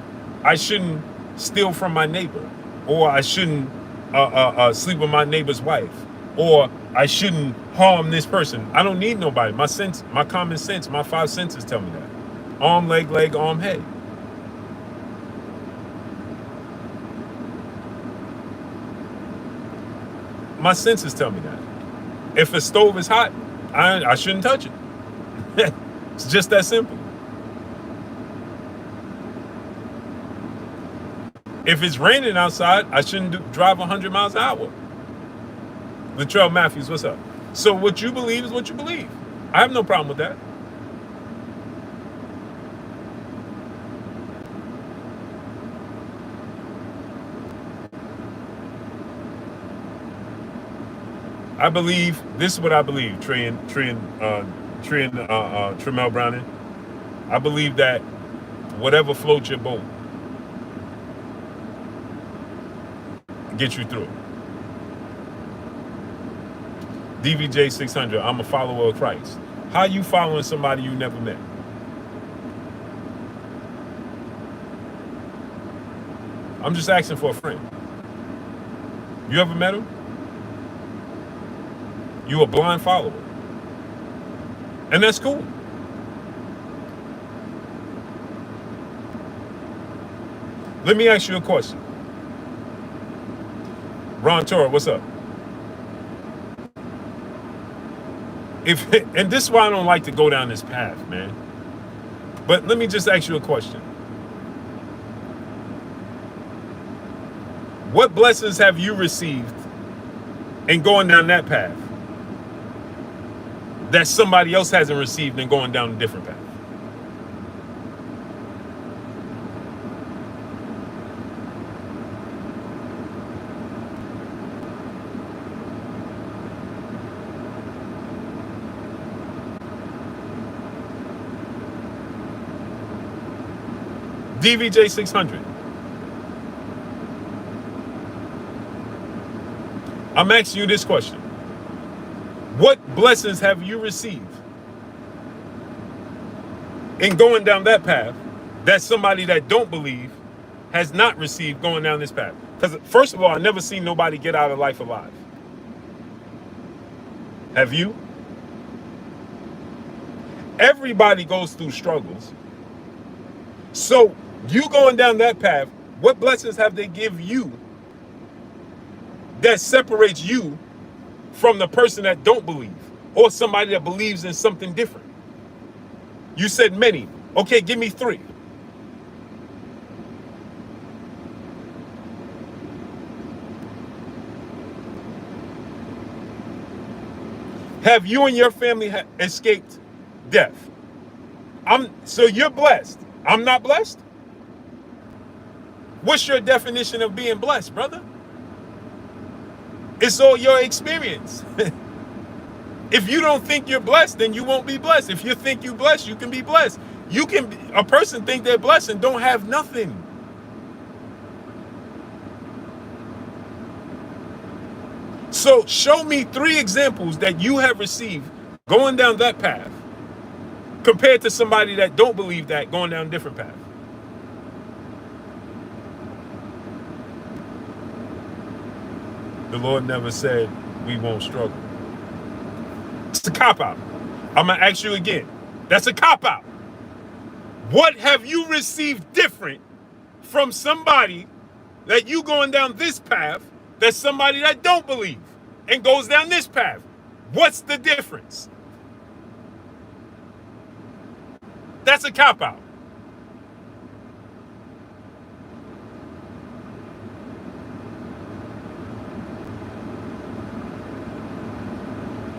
I shouldn't steal from my neighbor, or I shouldn't sleep with my neighbor's wife, or I shouldn't harm this person. I don't need nobody. My common sense, my 5 senses tell me that. Arm, leg, arm, head. My senses tell me that. If a stove is hot, I shouldn't touch it. It's just that simple. If it's raining outside, I shouldn't drive 100 miles an hour. Latrell Matthews, what's up? So what you believe is what you believe. I have no problem with that. I believe, this is what I believe, Tremel Browning. I believe that whatever floats your boat get you through. DVJ 600, I'm a follower of Christ. How you following somebody you never met? I'm just asking for a friend. You ever met him? You a blind follower. And that's cool. Let me ask you a question. Ron Torah, what's up? And this is why I don't like to go down this path, man. But let me just ask you a question. What blessings have you received in going down that path that somebody else hasn't received in going down a different path? DVJ 600. I'm asking you this question. What blessings have you received in going down that path that somebody that don't believe has not received going down this path? Because first of all, I never seen nobody get out of life alive. Have you? Everybody goes through struggles. So you going down that path, what blessings have they give you that separates you from the person that don't believe or somebody that believes in something different? You said many. Okay, give me 3. Have you and your family escaped death? So you're blessed. I'm not blessed? What's your definition of being blessed, brother? It's all your experience. If you don't think you're blessed, then you won't be blessed. If you think you're blessed, you can be blessed. A person think they're blessed and don't have nothing. So show me 3 examples that you have received going down that path compared to somebody that don't believe that going down a different path. The Lord never said we won't struggle. It's a cop-out. I'm going to ask you again. That's a cop-out. What have you received different from somebody that you going down this path that's somebody that don't believe and goes down this path? What's the difference? That's a cop-out.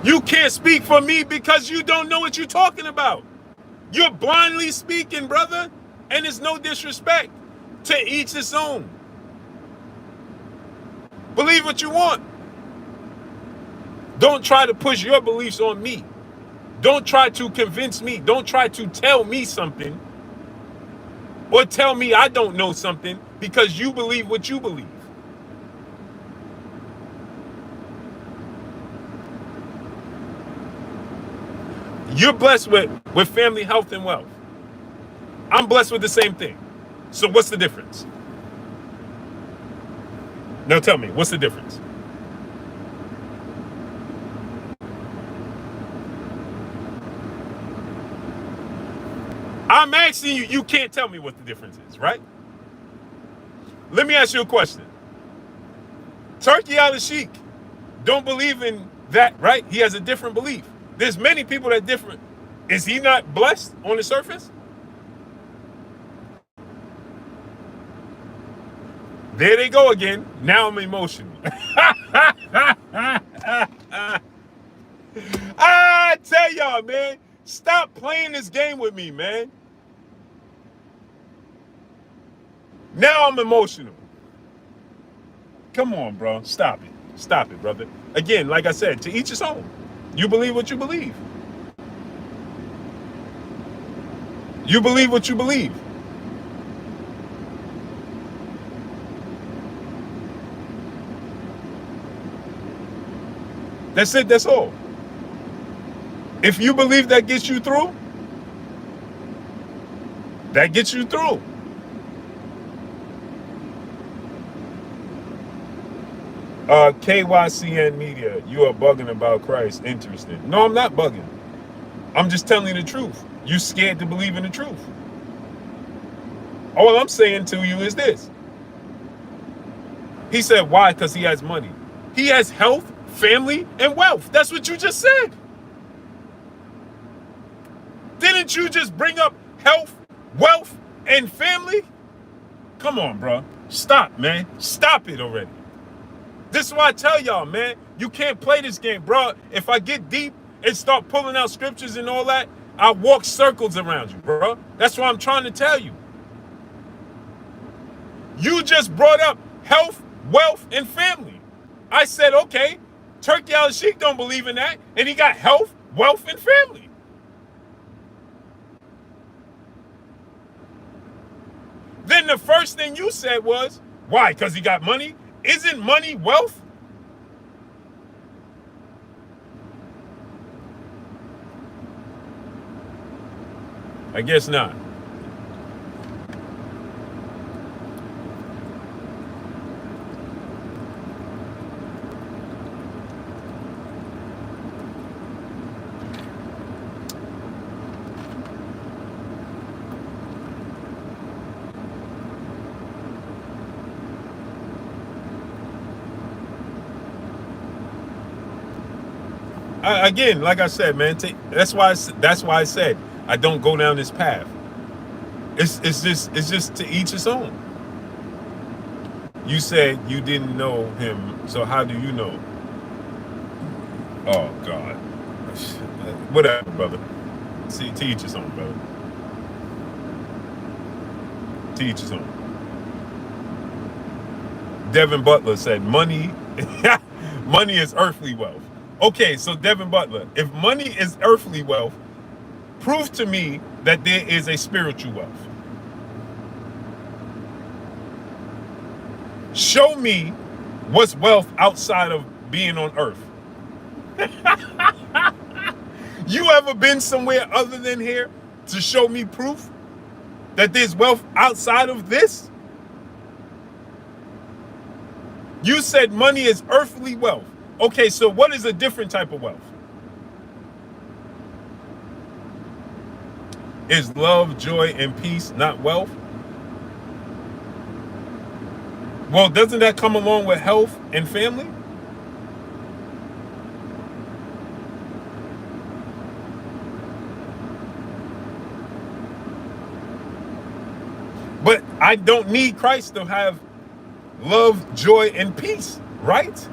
You can't speak for me because you don't know what you're talking about. You're blindly speaking, brother. And it's no disrespect. To each his own. Believe what you want. Don't try to push your beliefs on me. Don't try to convince me. Don't try to tell me something or tell me I don't know something because you believe what you believe. You're blessed with family, health, and wealth. I'm blessed with the same thing. So what's the difference? Now tell me, what's the difference? I'm asking you, you can't tell me what the difference is, right? Let me ask you a question. Turkey al-Sheikh don't believe in that, right? He has a different belief. There's many people that different. Is he not blessed on the surface? There they go again. Now I'm emotional. I tell y'all, man, stop playing this game with me, man. Now I'm emotional. Come on, bro. Stop it. Stop it, brother. Again, like I said, to each his own. You believe what you believe. You believe what you believe. That's it. That's all. If you believe that gets you through, that gets you through. KYCN Media, you are bugging about Christ. Interesting. No, I'm not bugging. I'm just telling you the truth. You scared to believe in the truth. All I'm saying to you is this. He said, why? Because he has money. He has health, family, and wealth. That's what you just said. Didn't you just bring up health, wealth, and family? Come on, bro. Stop, man. Stop it already. This is why I tell y'all, man, you can't play this game, bro. If I get deep and start pulling out scriptures and all that, I walk circles around you, bro. That's what I'm trying to tell you. You just brought up health, wealth, and family. I said, okay, Turkey al-Sheikh don't believe in that, and he got health, wealth, and family. Then the first thing you said was, why? Because he got money? Isn't money wealth? I guess not. Again, like I said, man, that's why I said I don't go down this path. It's just to each his own. You said you didn't know him, so how do you know? Oh God, whatever, brother. See, to each his own, brother. To each his own. Devin Butler said, "Money, money is earthly wealth." Okay, so Devin Butler, if money is earthly wealth, prove to me that there is a spiritual wealth. Show me what's wealth outside of being on earth. You ever been somewhere other than here to show me proof that there's wealth outside of this? You said money is earthly wealth. Okay, so what is a different type of wealth? Is love, joy, and peace not wealth? Well, doesn't that come along with health and family? But I don't need Christ to have love, joy, and peace, right?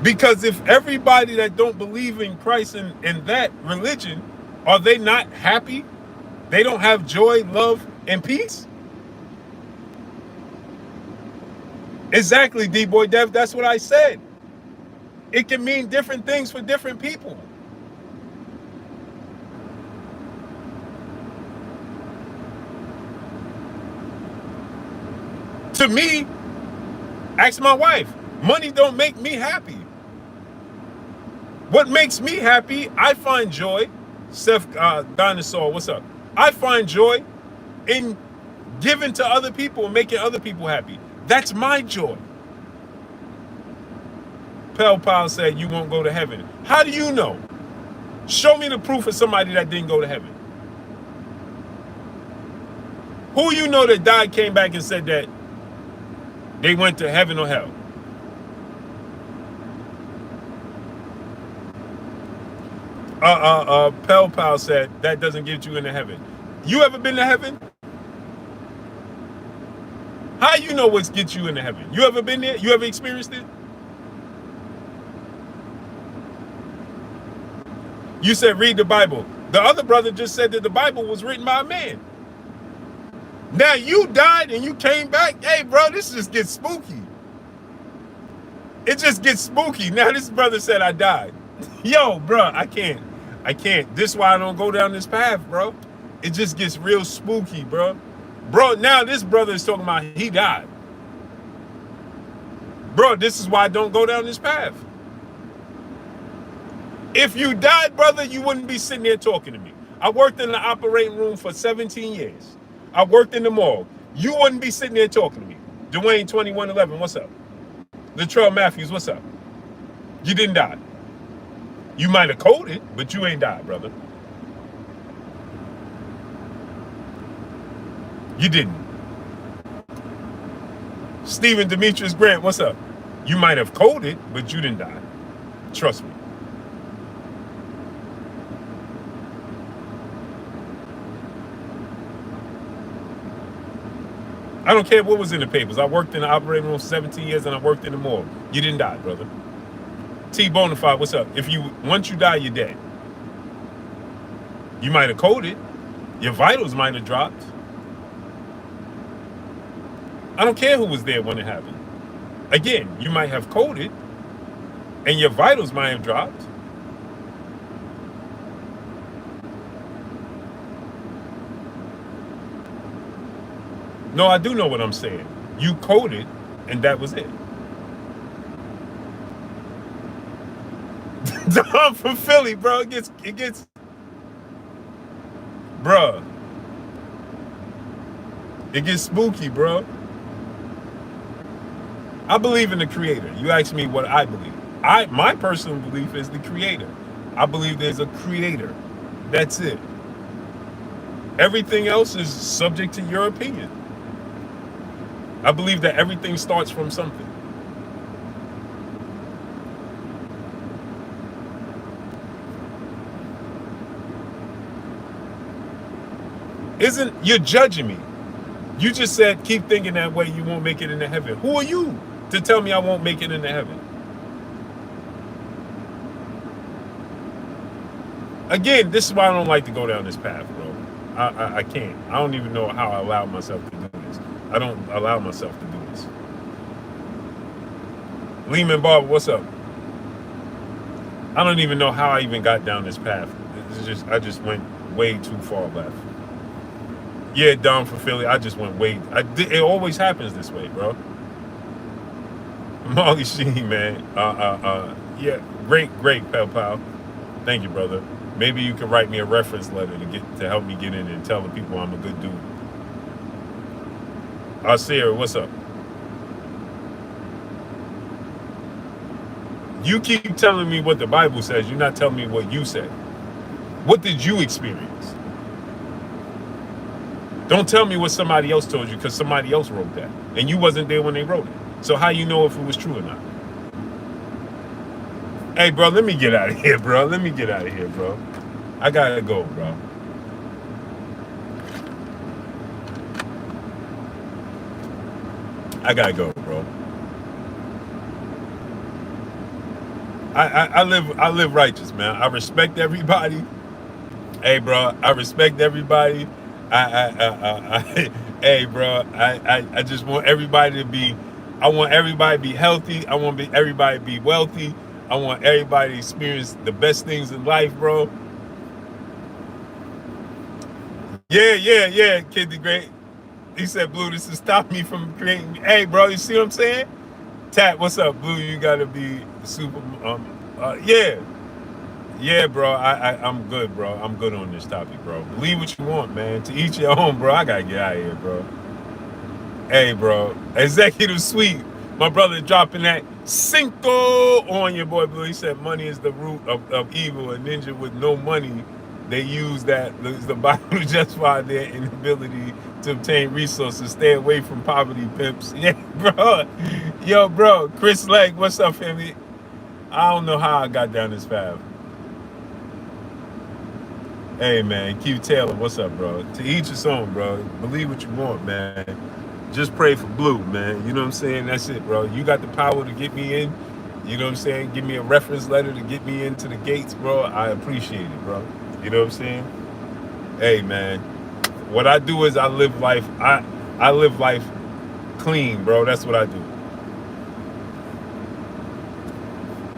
Because if everybody that don't believe in Christ and that religion, are they not happy? They don't have joy, love, and peace? Exactly, D-Boy Dev, that's what I said. It can mean different things for different people. To me, ask my wife, money don't make me happy. What makes me happy, I find joy. Seth Dinosaur, what's up? I find joy in giving to other people and making other people happy. That's my joy. Pel Pal said you won't go to heaven. How do you know? Show me the proof of somebody that didn't go to heaven. Who you know that died came back and said that they went to heaven or hell? Pel Pal said that doesn't get you into heaven. You ever been to heaven? How you know what gets you into heaven? You ever been there? You ever experienced it? You said read the Bible. The other brother just said that the Bible was written by a man. Now you died and you came back. Hey, bro, this just gets spooky. It just gets spooky. Now this brother said I died. Yo, bro, I can't. This is why I don't go down this path, bro. It just gets real spooky, bro. Bro, now this brother is talking about he died. Bro, this is why I don't go down this path. If you died, brother, you wouldn't be sitting there talking to me. I worked in the operating room for 17 years. I worked in the mall. You wouldn't be sitting there talking to me. Dwayne 2111, what's up? Latrell Matthews, what's up? You didn't die. You might have coded, but you ain't died, brother. You didn't. Stephen Demetrius Grant, what's up? You might have coded, but you didn't die. Trust me. I don't care what was in the papers. I worked in the operating room for 17 years and I worked in the mall. You didn't die, brother. T Bonafide, what's up? Once you die, you're dead. You might have coded. Your vitals might have dropped. I don't care who was there when it happened. Again, you might have coded and your vitals might have dropped. No, I do know what I'm saying. You coded, and that was it. Don from Philly, bro. It gets, bruh. It gets spooky, bro. I believe in the creator. You ask me what I believe. My personal belief is the creator. I believe there's a creator. That's it. Everything else is subject to your opinion. I believe that everything starts from something. You're judging me. You just said keep thinking that way, you won't make it into heaven. Who are you to tell me I won't make it into heaven? Again, this is why I don't like to go down this path, bro. I can't. I don't even know how I allow myself to do this. I don't allow myself to do this. Lehman Barber, what's up? I don't even know how I even got down this path. I just went way too far left. Yeah, Don for Philly, I just went way. It always happens this way, bro. Molly Sheen, man. Yeah, great, Pel Pal. Thank you, brother. Maybe you can write me a reference letter to help me get in and tell the people I'm a good dude. Sarah, what's up? You keep telling me what the Bible says. You're not telling me what you said. What did you experience? Don't tell me what somebody else told you because somebody else wrote that. And you wasn't there when they wrote it. So how you know if it was true or not? Hey, bro, let me get out of here, bro. I gotta go, bro. I gotta go, bro. I live righteous, man. I respect everybody. Hey, bro, I respect everybody. Hey, bro, I just want everybody to be. I want everybody to be healthy. I want everybody to be wealthy. I want everybody to experience the best things in life, bro. Yeah, Kid the Great. He said, Blue, this is stop me from creating. Hey, bro, you see what I'm saying? Tat, what's up, Blue? You gotta be super. Yeah. Yeah, bro. I'm good, bro. I'm good on this topic, bro. Believe what you want, man. To each your own, bro. I gotta get out of here, bro. Hey, bro. Executive Suite. My brother dropping that Cinco on your boy Blue. He said money is the root of evil. A ninja with no money, they use that the Bible to justify their inability to obtain resources. Stay away from poverty, pimps. Yeah, bro. Yo, bro. Chris Legg, what's up, family? I don't know how I got down this path. Hey, man, Q Taylor, what's up, bro? To each his own, bro. Believe what you want, man. Just pray for Blue, man. You know what I'm saying? That's it, bro. You got the power to get me in. You know what I'm saying? Give me a reference letter to get me into the gates, bro. I appreciate it, bro. You know what I'm saying? Hey, man. What I do is I live life. I live life clean, bro. That's what I do.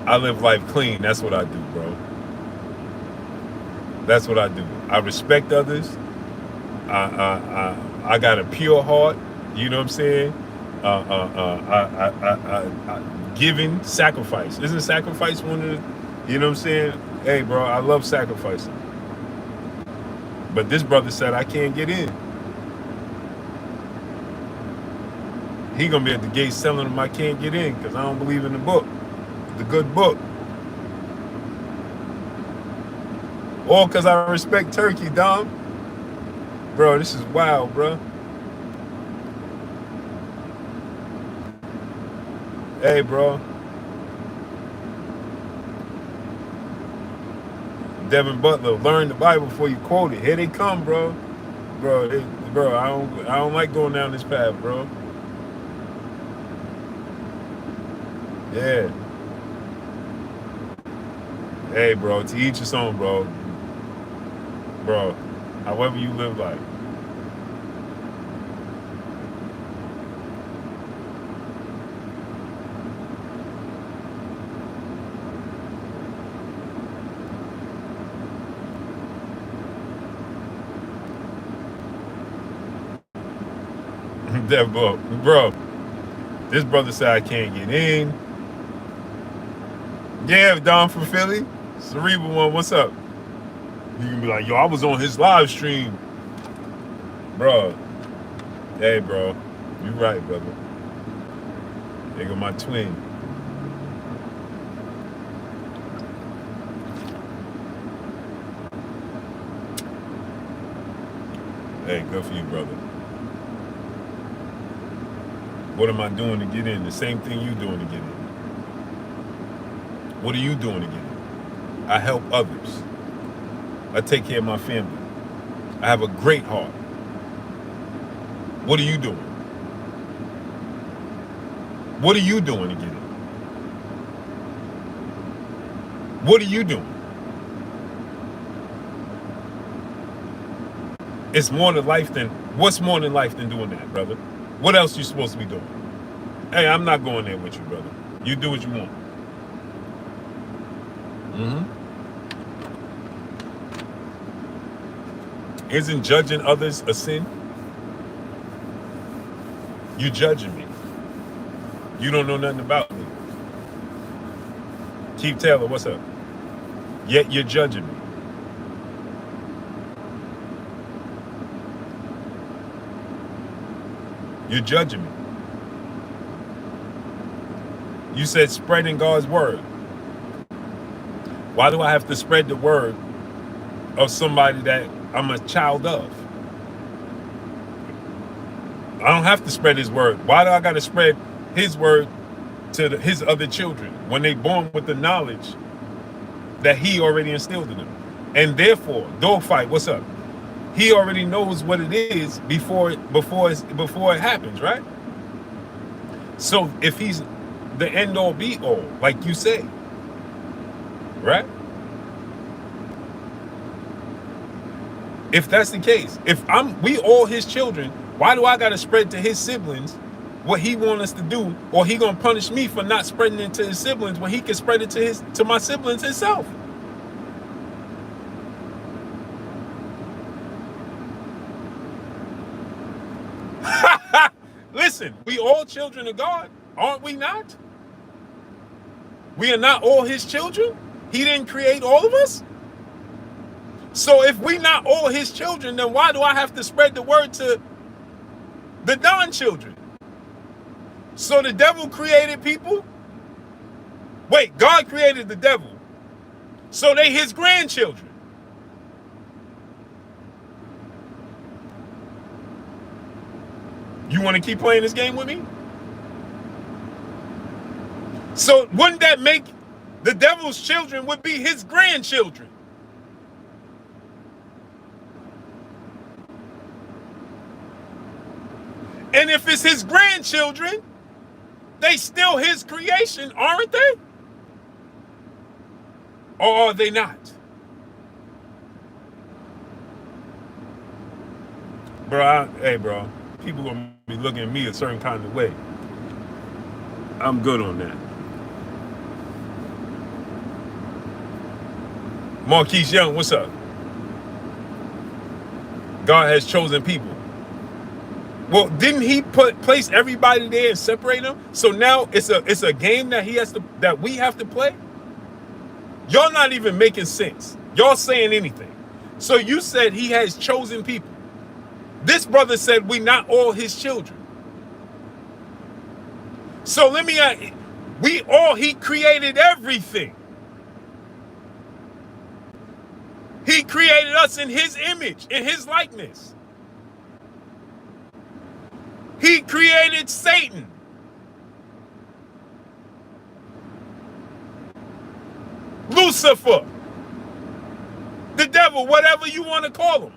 I live life clean. That's what I do, bro. That's what I do. I respect others. I got a pure heart. You know what I'm saying? Giving, sacrifice. Isn't sacrifice one of the, you know what I'm saying? Hey, bro, I love sacrificing. But this brother said I can't get in. He gonna be at the gates telling him I can't get in because I don't believe in the book, the good book. All because I respect Turkey, Dom. Bro, this is wild, bro. Hey, bro. Devin Butler, learn the Bible before you quote it. Here they come, bro. Bro, I don't like going down this path, bro. Yeah. Hey, bro, to each his own, bro. Bro, however you live life. That bro, this brother said I can't get in. Yeah, Don from Philly. Cerebral one, what's up? You can be like, yo, I was on his live stream. Bro. Hey, bro. You right, brother. There go my twin. Hey, good for you, brother. What am I doing to get in? The same thing you doing to get in. What are you doing to get in? I help others. I take care of my family. I have a great heart. What are you doing? What are you doing to get in? What are you doing? It's more than life than, what's more than life than doing that, brother? What else you supposed to be doing? Hey, I'm not going there with you, brother. You do what you want. Isn't judging others a sin? You judging me. You don't know nothing about me. Keith Taylor, what's up? Yet you're judging me. You're judging me. You said spreading God's word. Why do I have to spread the word of somebody that I'm a child of? I don't have to spread his word. Why do I got to spread his word to his other children when they born with the knowledge that he already instilled in them? And therefore, dogfight, what's up? He already knows what it is before it happens, right? So if he's the end all be all, like you say, right? If that's the case, if we all his children, why do I gotta spread to his siblings what he want us to do, or he gonna punish me for not spreading it to his siblings when he can spread it to my siblings himself? Listen, we all children of God, aren't we not? We are not all his children. He didn't create all of us. So if we not all his children, then why do I have to spread the word to the non-children? So the devil created people? Wait, God created the devil. So they his grandchildren. You want to keep playing this game with me? So wouldn't that make the devil's children would be his grandchildren? And if it's his grandchildren, they still his creation, aren't they? Or are they not? Bro, hey bro, people gonna be looking at me a certain kind of way. I'm good on that. Marquise Young, what's up? God has chosen people. Well, didn't he place everybody there and separate them? So now it's a game that we have to play? Y'all not even making sense. Y'all saying anything. So you said he has chosen people. This brother said we not all his children. So let me ask, he created everything. He created us in his image, in his likeness. He created Satan. Lucifer. The devil, whatever you want to call him.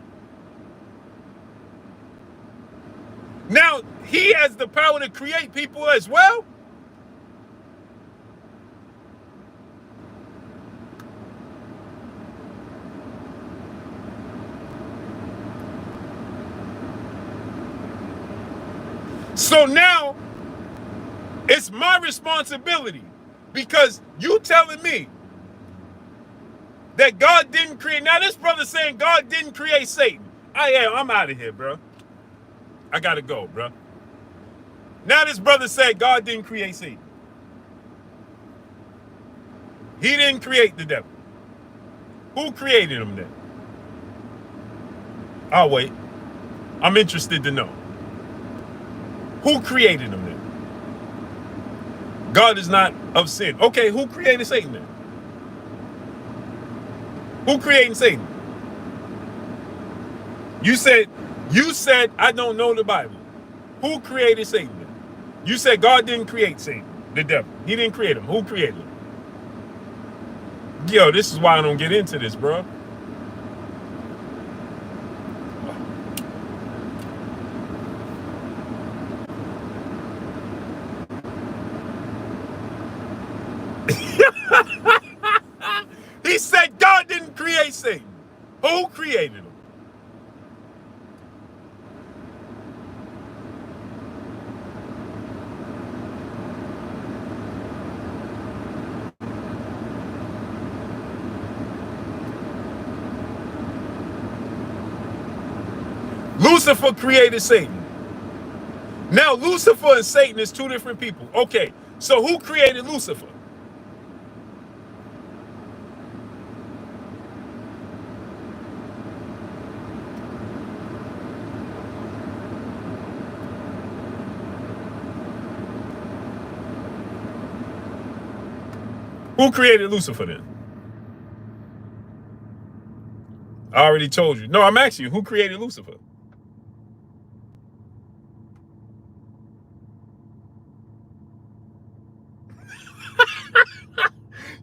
Now, he has the power to create people as well. So now, it's my responsibility, because you telling me that God didn't create. Now this brother saying God didn't create Satan. I'm out of here, bro. I gotta go, bro. Now this brother said God didn't create Satan. He didn't create the devil. Who created him then? I'll wait. I'm interested to know. Who created him then? God is not of sin. Okay, who created Satan then? Who created Satan? You said I don't know the Bible. Who created Satan then? You said God didn't create Satan, the devil. He didn't create him. Who created him? Yo, this is why I don't get into this, bro. He said God didn't create Satan. Who created him? Lucifer created Satan. Now, Lucifer and Satan is two different people. Okay, so who created Lucifer? Who created Lucifer then? I already told you. No, I'm asking you, who created Lucifer?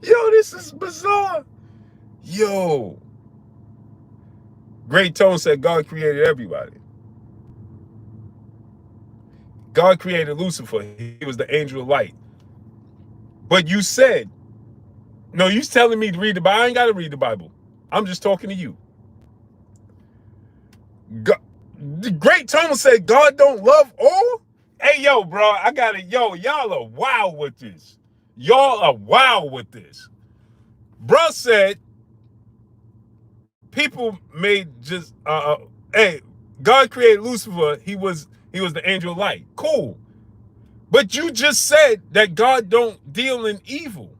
Yo, this is bizarre. Yo. Great Tone said God created everybody. God created Lucifer. He was the angel of light. But you said No, you telling me to read the Bible. I ain't got to read the Bible. I'm just talking to you. God, the great Thomas said, God don't love all? Hey, yo, bro, I got it. Yo, y'all are wild with this. Y'all are wild with this. Bro said, people made just, hey, God created Lucifer. He was the angel of light. Cool. But you just said that God don't deal in evil.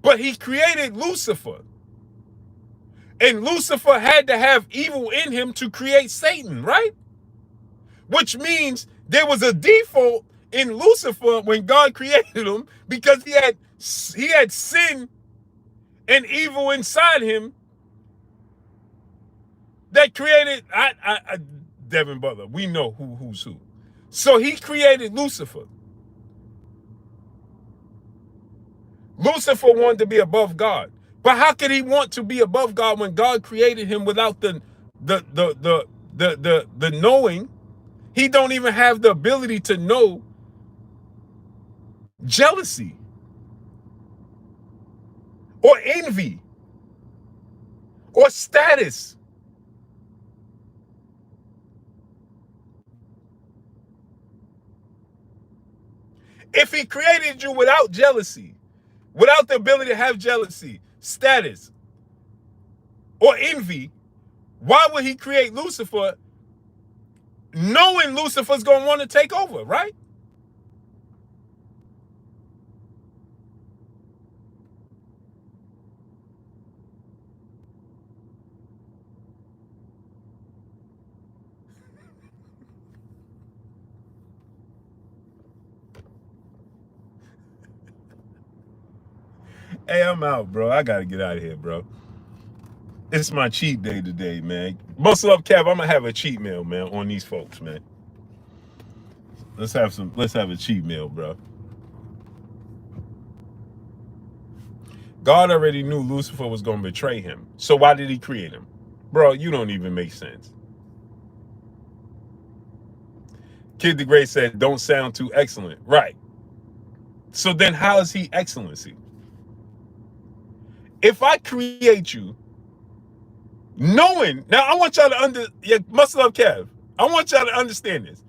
But he created Lucifer. And Lucifer had to have evil in him to create Satan, right? Which means there was a default in Lucifer when God created him because he had sin and evil inside him that created Devin Butler. We know who's who. So he created Lucifer. Lucifer wanted to be above God. But how could he want to be above God when God created him without the knowing? He don't even have the ability to know jealousy or envy or status. If he created you without jealousy, without the ability to have jealousy, status, or envy, why would he create Lucifer knowing Lucifer's going to want to take over, right? Hey, I'm out, bro. I got to get out of here, bro. It's my cheat day today, man. Muscle up, Kev. I'm going to have a cheat meal, man, on these folks, man. Let's have a cheat meal, bro. God already knew Lucifer was going to betray him. So why did he create him? Bro, you don't even make sense. Kid the Great said, don't sound too excellent. Right. So then how is he excellency? If I create you, knowing, now I want y'all to muscle up, Kev. I want y'all to understand this.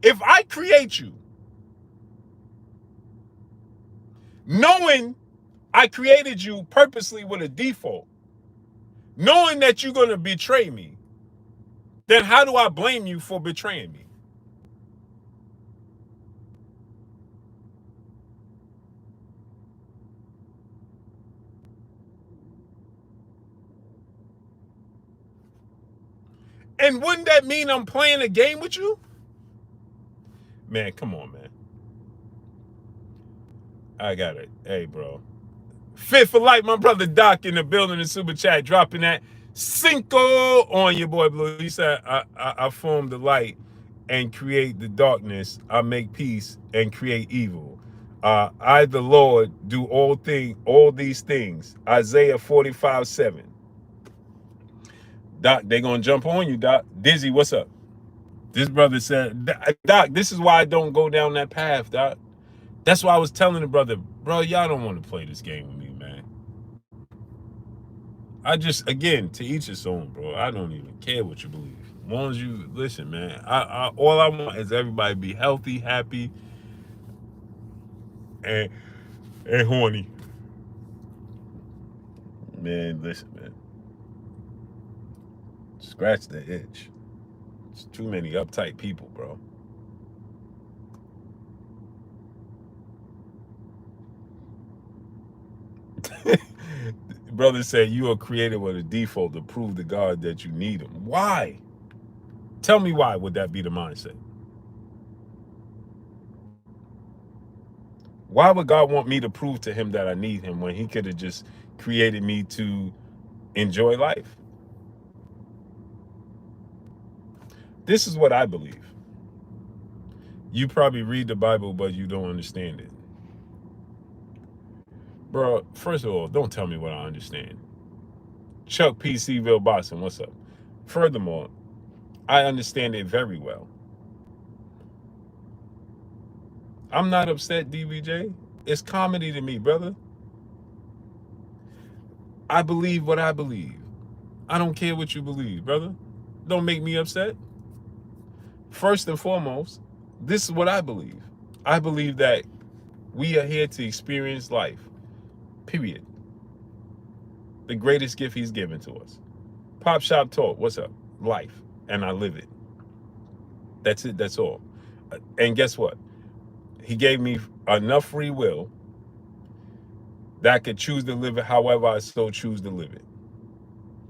If I create you, knowing I created you purposely with a default, knowing that you're going to betray me, then how do I blame you for betraying me? And wouldn't that mean I'm playing a game with you? Man, come on, man. I got it. Hey, bro. Fit for life, my brother Doc in the building in Super Chat, dropping that Cinco on your boy Blue. He said, I form the light and create the darkness. I make peace and create evil. I, the Lord, do all these things. Isaiah 45:7. Doc, they gonna jump on you, Doc. Dizzy, what's up? This brother said, Doc, this is why I don't go down that path, Doc. That's why I was telling the brother, bro, y'all don't want to play this game with me, man. I just, again, to each his own, bro. I don't even care what you believe. As long as you listen, man. All I want is everybody be healthy, happy, and horny. Man, listen, man. Scratch the itch. It's too many uptight people, bro. Brother said you are created with a default to prove to God that you need him. Why? Tell me why would that be the mindset? Why would God want me to prove to him that I need him when he could have just created me to enjoy life? This is what I believe. You probably read the Bible, but you don't understand it. Bro, first of all, don't tell me what I understand. Chuck PCville Boston, what's up? Furthermore, I understand it very well. I'm not upset, DBJ. It's comedy to me, brother. I believe what I believe. I don't care what you believe, brother. Don't make me upset. First and foremost, this is what I believe. I believe that we are here to experience life. Period. The greatest gift he's given to us. Pop Shop Talk, what's up? Life. And I live it. That's it, that's all. And guess what? He gave me enough free will that I could choose to live it however I so choose to live it.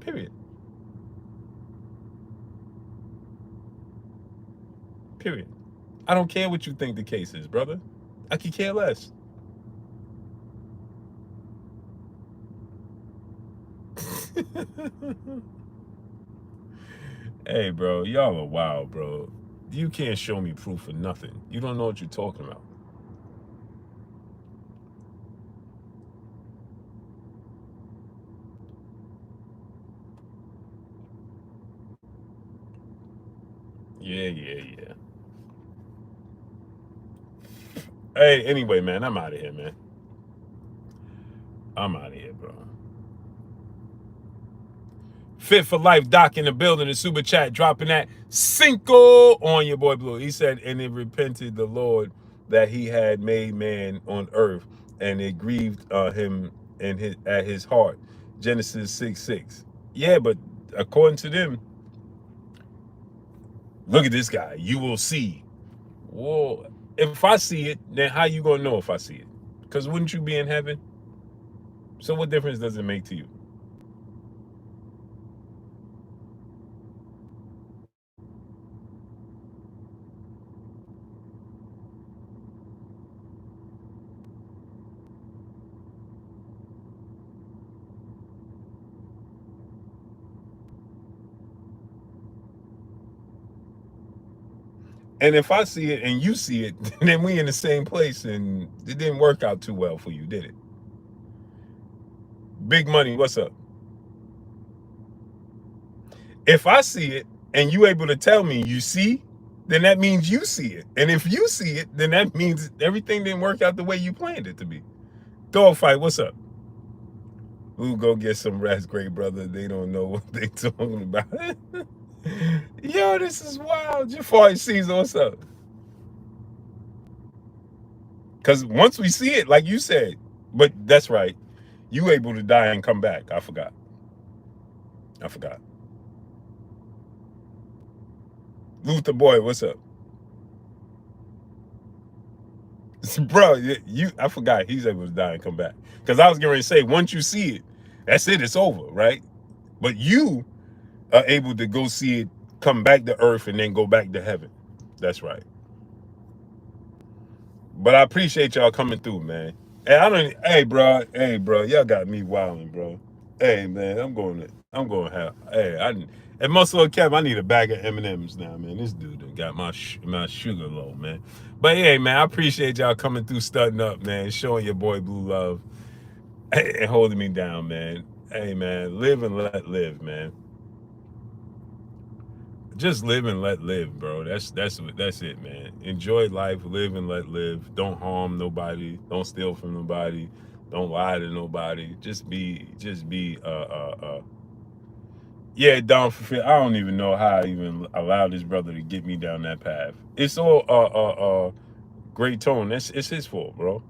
Period. Period. I don't care what you think the case is, brother. I could care less. Hey, bro, y'all are wild, bro. You can't show me proof of nothing. You don't know what you're talking about. Yeah. Hey, anyway, man, I'm out of here, man. I'm out of here, bro. Fit for Life Doc in the building, the super chat dropping that Cinco on your boy Blue. He said, and it repented the Lord that he had made man on earth, and it grieved him and at his heart. Genesis 6:6. Yeah, but according to them, look at this guy. You will see. Well, if I see it, then how you gonna know if I see it? Because wouldn't you be in heaven? So what difference does it make to you? And if I see it and you see it, then we in the same place, and it didn't work out too well for you, did it? Big Money, what's up? If I see it and you able to tell me you see, then that means you see it. And if you see it, then that means everything didn't work out the way you planned it to be. Dog fight, what's up? Ooh, go get some rest, great brother. They don't know what they talking about. Yo, this is wild. Jafari Caesar, what's up? Because once we see it, like you said, but that's right, you able to die and come back. I forgot. Luther Boy, what's up? Bro, I forgot he's able to die and come back. Because I was getting ready to say, once you see it, that's it, it's over, right? But you are able to go see it, come back to earth, and then go back to heaven. That's right. But I appreciate y'all coming through, man. And hey bro, y'all got me wilding, bro. Hey man, I'm going to have, and Muscle Kev, I need a bag of M&Ms now, man. This dude done got my sugar low, man. But hey, man, I appreciate y'all coming through, studding up, man, showing your boy Blue love, and holding me down, man. Hey, man, live and let live, man. Just live and let live, bro. That's it, man. Enjoy life, live and let live. Don't harm nobody. Don't steal from nobody. Don't lie to nobody. Just be. Yeah, Don Fulfill. I don't even know how I even allowed this brother to get me down that path. It's all Great Tone. It's his fault, bro.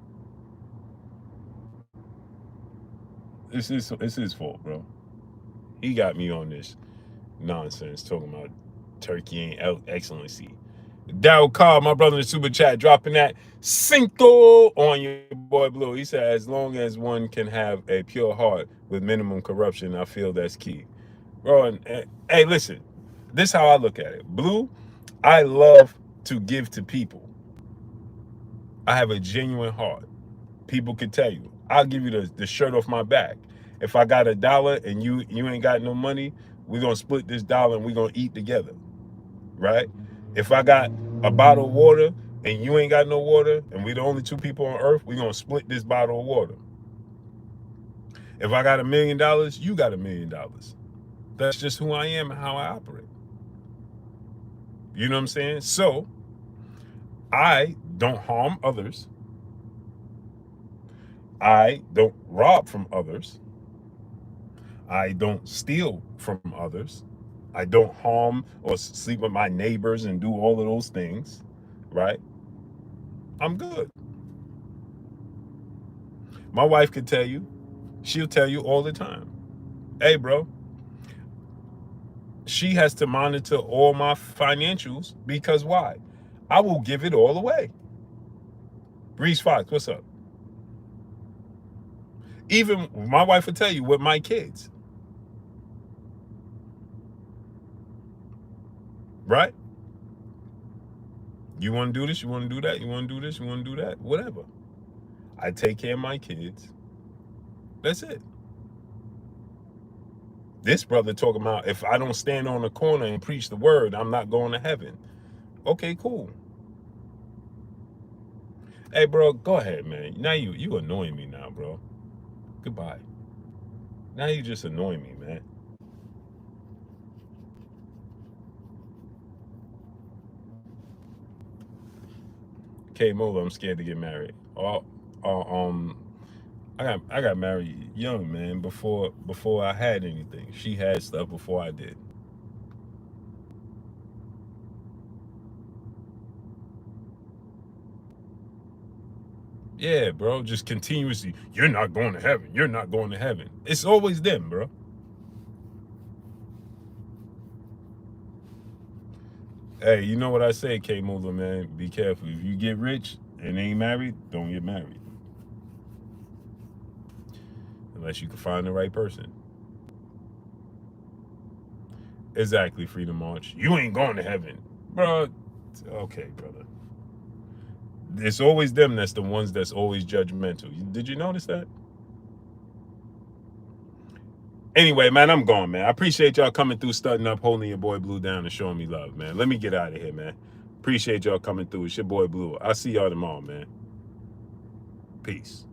It's his fault, bro. He got me on this nonsense talking about Turkey ain't excellency. Daryl Carr, my brother in the super chat, dropping that Cinco on your boy Blue. He said, as long as one can have a pure heart with minimum corruption, I feel that's key. Bro, and hey, listen, this is how I look at it. Blue, I love to give to people. I have a genuine heart. People can tell you. I'll give you the shirt off my back. If I got $1 and you ain't got no money, we're going to split this dollar and we're going to eat together. Right? If I got a bottle of water and you ain't got no water and we the only two people on earth, we're going to split this bottle of water. If I got $1 million, you got $1 million. That's just who I am and how I operate. You know what I'm saying? So, I don't harm others. I don't rob from others. I don't steal from others. I don't harm or sleep with my neighbors and do all of those things, right? I'm good. My wife could tell you, she'll tell you all the time, hey, bro, she has to monitor all my financials because why? I will give it all away. Reese Fox, what's up? Even my wife will tell you with my kids, right? You want to do this, you want to do that, you want to do this, you want to do that, whatever. I take care of my kids. That's it. This brother talking about if I don't stand on the corner and preach the word, I'm not going to heaven. Okay, cool. Hey, bro, go ahead, man. Now you annoying me now, bro. Goodbye. Now you just annoying me, man. K Mola, I'm scared to get married. I got married young, man. Before I had anything. She had stuff before I did. Yeah, bro. Just continuously. You're not going to heaven. You're not going to heaven. It's always them, bro. Hey, you know what I say, K Mola, man? Be careful. If you get rich and ain't married, don't get married. Unless you can find the right person. Exactly, Freedom March. You ain't going to heaven. Bro, okay, brother. It's always them that's the ones that's always judgmental. Did you notice that? Anyway, man, I'm gone, man. I appreciate y'all coming through, stunting up, holding your boy Blue down, and showing me love, man. Let me get out of here, man. Appreciate y'all coming through. It's your boy Blue. I'll see y'all tomorrow, man. Peace.